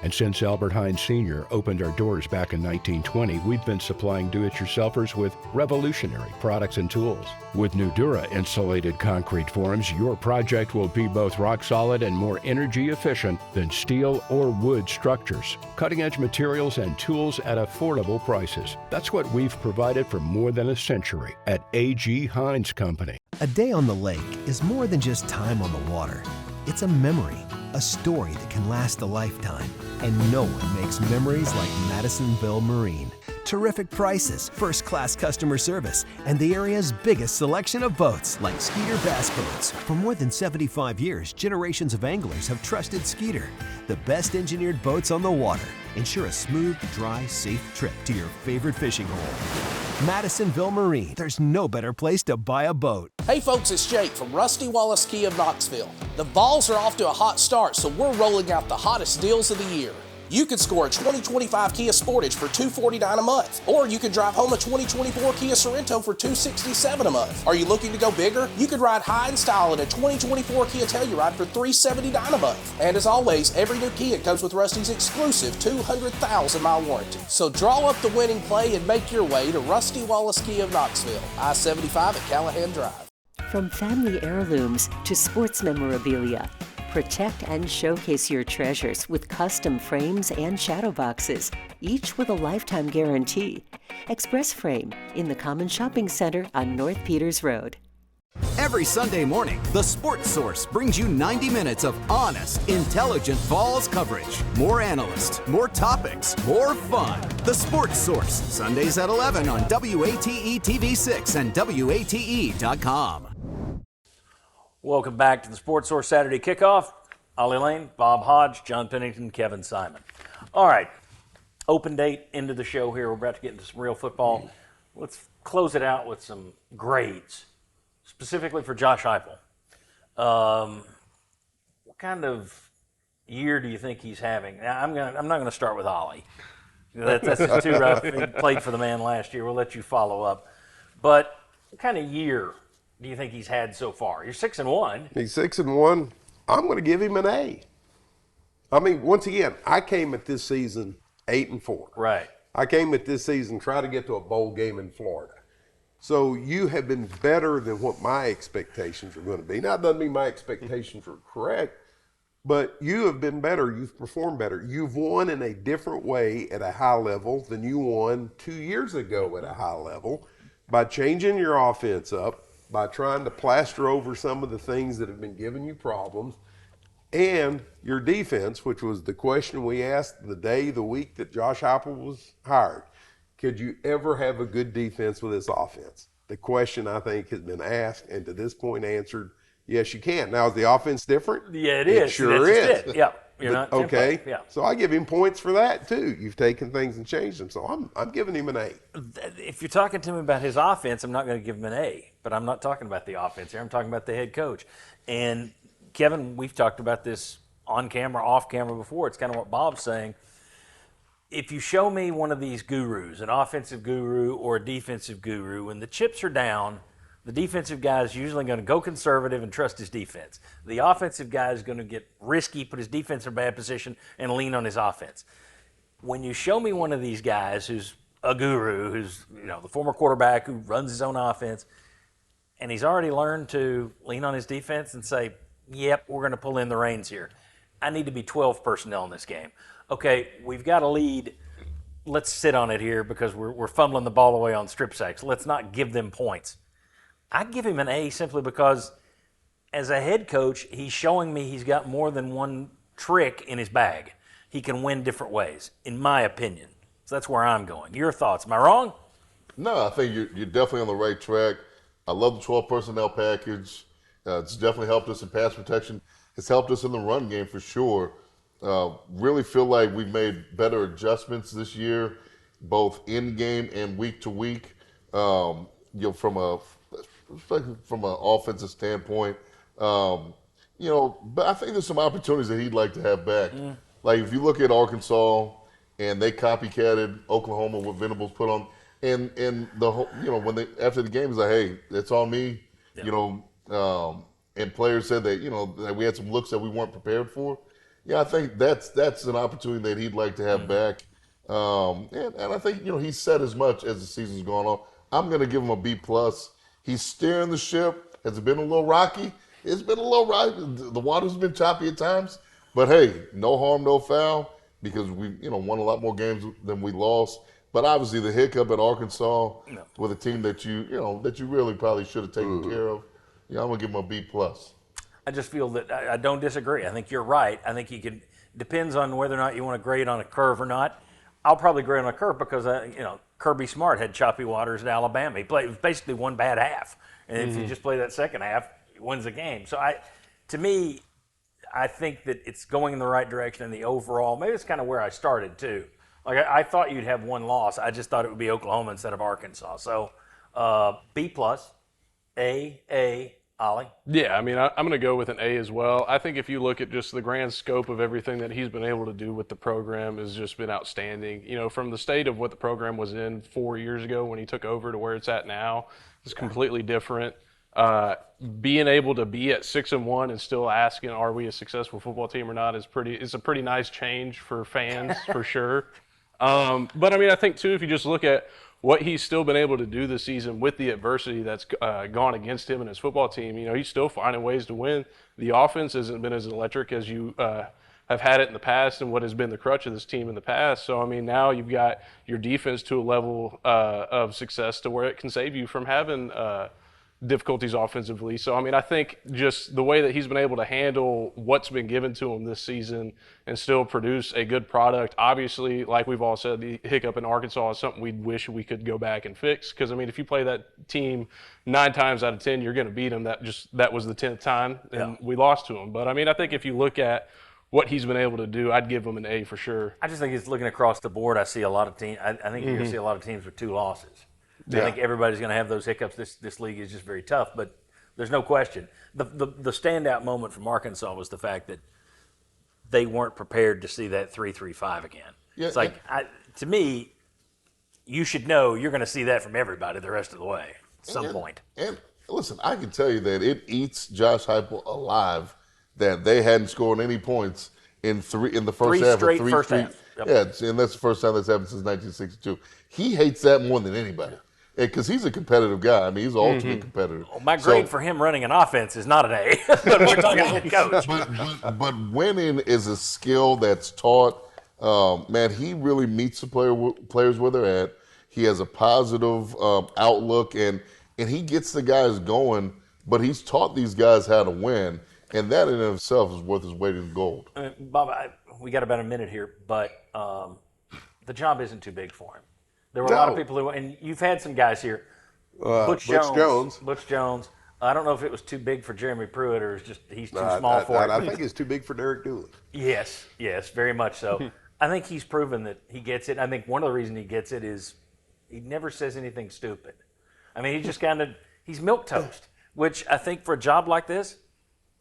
And since Albert Heinz Sr. opened our doors back in 1920, we've been supplying do-it-yourselfers with revolutionary products and tools. With Nudura insulated concrete forms, your project will be both rock solid and more energy efficient than steel or wood structures. Cutting-edge materials and tools at affordable prices. That's what we've provided for more than a century at A.G. Heinz Company. A day on the lake is more than just time on the water. It's a memory, a story that can last a lifetime. And no one makes memories like Madisonville Marine. Terrific prices, first-class customer service, and the area's biggest selection of boats like Skeeter Bass Boats. For more than 75 years, generations of anglers have trusted Skeeter, the best engineered boats on the water. Ensure a smooth, dry, safe trip to your favorite fishing hole. Madisonville Marine. There's no better place to buy a boat. Hey folks, it's Jake from Rusty Wallace Kia of Knoxville. The Vols are off to a hot start, so we're rolling out the hottest deals of the year. You could score a 2025 Kia Sportage for $249 a month, or you could drive home a 2024 Kia Sorento for $267 a month. Are you looking to go bigger? You could ride high in style in a 2024 Kia Telluride for $379 a month. And as always, every new Kia comes with Rusty's exclusive 200,000-mile warranty. So draw up the winning play and make your way to Rusty Wallace Kia of Knoxville, I-75 at Callahan Drive. From family heirlooms to sports memorabilia, protect and showcase your treasures with custom frames and shadow boxes, each with a lifetime guarantee. Express Frame in the Common Shopping Center on North Peters Road. Every Sunday morning, The Sports Source brings you 90 minutes of honest, intelligent Vols coverage. More analysts, more topics, more fun. The Sports Source, Sundays at 11 on WATE TV6 and WATE.com. Welcome back to the Sports Source Saturday Kickoff. Ollie Lane, Bob Hodge, John Pennington, Kevin Simon. All right, open date, end of the show here. We're about to get into some real football. Let's close it out with some grades, specifically for Josh Heupel. What kind of year do you think he's having? Now, I'm not gonna start with Ollie. That's just too rough. He played for the man last year. We'll let you follow up. But what kind of year do you think he's had so far? You're 6-1. He's 6-1. I'm going to give him an A. I mean, once again, I came at this season 8-4. Right. I came at this season trying to get to a bowl game in Florida. So you have been better than what my expectations are going to be. Now, it doesn't mean my expectations are correct, but you have been better. You've performed better. You've won in a different way at a high level than you won 2 years ago at a high level by changing your offense up, by trying to plaster over some of the things that have been giving you problems, and your defense, which was the question we asked the day, the week that Josh Heupel was hired. Could you ever have a good defense with this offense? The question, I think, has been asked, and to this point answered, yes, you can. Now, is the offense different? Yeah, it is. It sure is. Yeah, you're not okay. Yeah. So I give him points for that too. You've taken things and changed them. So I'm giving him an A. If you're talking to him about his offense, I'm not going to give him an A. But I'm not talking about the offense here. I'm talking about the head coach. And Kevin, we've talked about this on camera, off camera before. It's kind of what Bob's saying. If you show me one of these gurus, an offensive guru or a defensive guru, when the chips are down, the defensive guy is usually going to go conservative and trust his defense. The offensive guy is going to get risky, put his defense in a bad position, and lean on his offense. When you show me one of these guys who's a guru, who's the former quarterback who runs his own offense, and he's already learned to lean on his defense and say, yep, we're going to pull in the reins here. I need to be 12 personnel in this game. Okay, we've got a lead. Let's sit on it here because we're fumbling the ball away on strip sacks. Let's not give them points. I give him an A simply because as a head coach, he's showing me he's got more than one trick in his bag. He can win different ways, in my opinion. So that's where I'm going. Your thoughts? Am I wrong? No, I think you're definitely on the right track. I love the 12 personnel package. It's definitely helped us in pass protection. It's helped us in the run game for sure. Really feel like we've made better adjustments this year, both in game and week to week. From an offensive standpoint, but I think there's some opportunities that he'd like to have back. Like if you look at Arkansas and they copycatted Oklahoma with Venables put on, and the whole, when they after the game is like, hey, it's on me, and players said that that we had some looks that we weren't prepared for. Yeah, I think that's an opportunity that he'd like to have back, and I think he's said as much as the season's gone on. I'm going to give him a B+. He's steering the ship. Has it been a little rocky? It's been a little rocky. The water's been choppy at times. But, hey, no harm, no foul because we won a lot more games than we lost. But obviously the hiccup at Arkansas with a team that you really probably should have taken care of, I'm going to give him a B+. I just feel that I don't disagree. I think you're right. I think depends on whether or not you want to grade on a curve or not. I'll probably grade on a curve because, Kirby Smart had choppy waters at Alabama. He played basically one bad half. And if you just play that second half, he wins the game. So to me, I think that it's going in the right direction in the overall. Maybe it's kind of where I started too. Like I thought you'd have one loss. I just thought it would be Oklahoma instead of Arkansas. So B+, A, Ollie? Yeah, I mean, I'm going to go with an A as well. I think if you look at just the grand scope of everything that he's been able to do with the program has just been outstanding. You know, from the state of what the program was in 4 years ago when he took over to where it's at now, it's completely different. Being able to be at 6-1 and still asking, are we a successful football team or not, it's a pretty nice change for fans for sure. But I mean, I think too, if you just look at what he's still been able to do this season with the adversity that's gone against him and his football team, you know, he's still finding ways to win. The offense hasn't been as electric as you have had it in the past and what has been the crutch of this team in the past. So, I mean, now you've got your defense to a level of success to where it can save you from having difficulties offensively. So, I mean, I think just the way that he's been able to handle what's been given to him this season and still produce a good product. Obviously, like we've all said, the hiccup in Arkansas is something we wish we could go back and fix. Because, I mean, if you play that team 9 times out of 10, you're going to beat them. That was the 10th time, and we lost to them. But, I mean, I think if you look at what he's been able to do, I'd give him an A for sure. I just think it's looking across the board. I see a lot of teams. I think you're going to see a lot of teams with 2 losses. I think everybody's going to have those hiccups. This league is just very tough, but there's no question. The standout moment from Arkansas was the fact that they weren't prepared to see that 3-3-5 again. Yeah, it's like, to me, you should know you're going to see that from everybody the rest of the way at some point. And listen, I can tell you that it eats Josh Heupel alive that they hadn't scored any points in the first half. Straight first half. Yep. Yeah, and that's the first time that's happened since 1962. He hates that more than anybody. Because he's a competitive guy. I mean, he's an ultimate competitor. Well, my grade for him running an offense is not an A, but we're talking head coach. But winning is a skill that's taught. Man, he really meets the players where they're at. He has a positive outlook, and he gets the guys going, but he's taught these guys how to win, and that in itself is worth his weight in gold. Bob, we got about a minute here, but the job isn't too big for him. There were a lot of people who, and you've had some guys here. Butch Jones. I don't know if it was too big for Jeremy Pruitt or it's just he's too small for it. I think it's too big for Derek Dooley. Yes, very much so. I think he's proven that he gets it. I think one of the reasons he gets it is he never says anything stupid. I mean, he's milquetoast, which I think for a job like this,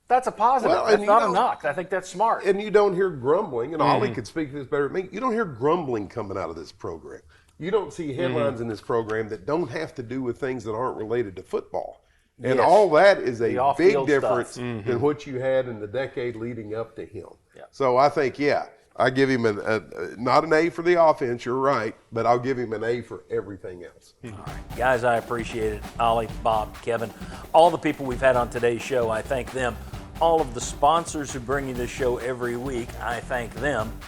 that's a positive. That's not a knock. I think that's smart. And you don't hear grumbling, and Ollie could speak to this better than me. You don't hear grumbling coming out of this program. You don't see headlines in this program that don't have to do with things that aren't related to football. And all that is a big difference than what you had in the decade leading up to him. Yeah. So I think, I give him not an A for the offense, you're right, but I'll give him an A for everything else. All right. Guys, I appreciate it. Ollie, Bob, Kevin, all the people we've had on today's show, I thank them. All of the sponsors who bring you this show every week, I thank them.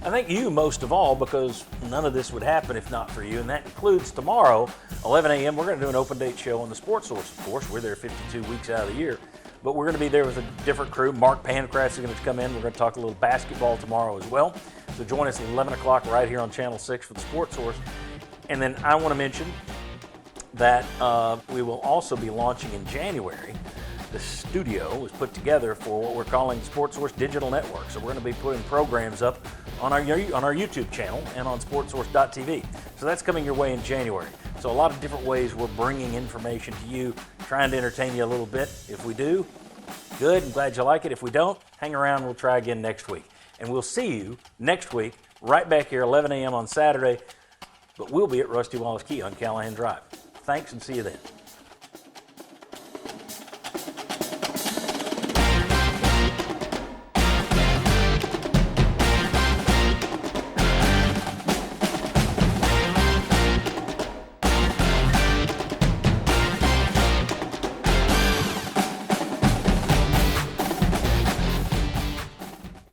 I thank you most of all because none of this would happen if not for you, and that includes tomorrow, 11 a.m. We're going to do an open date show on the Sports Source, of course. We're there 52 weeks out of the year, but we're going to be there with a different crew. Mark Pancratz is going to come in. We're going to talk a little basketball tomorrow as well. So join us at 11 o'clock right here on Channel 6 for the Sports Source. And then I want to mention that we will also be launching in January. The studio was put together for what we're calling Sports Source Digital Network. So we're going to be putting programs up on our YouTube channel and on sportsource.tv. So that's coming your way in January. So a lot of different ways we're bringing information to you, trying to entertain you a little bit. If we do, good. I'm glad you like it. If we don't, hang around. We'll try again next week. And we'll see you next week right back here 11 a.m. on Saturday. But we'll be at Rusty Wallace Key on Callahan Drive. Thanks and see you then.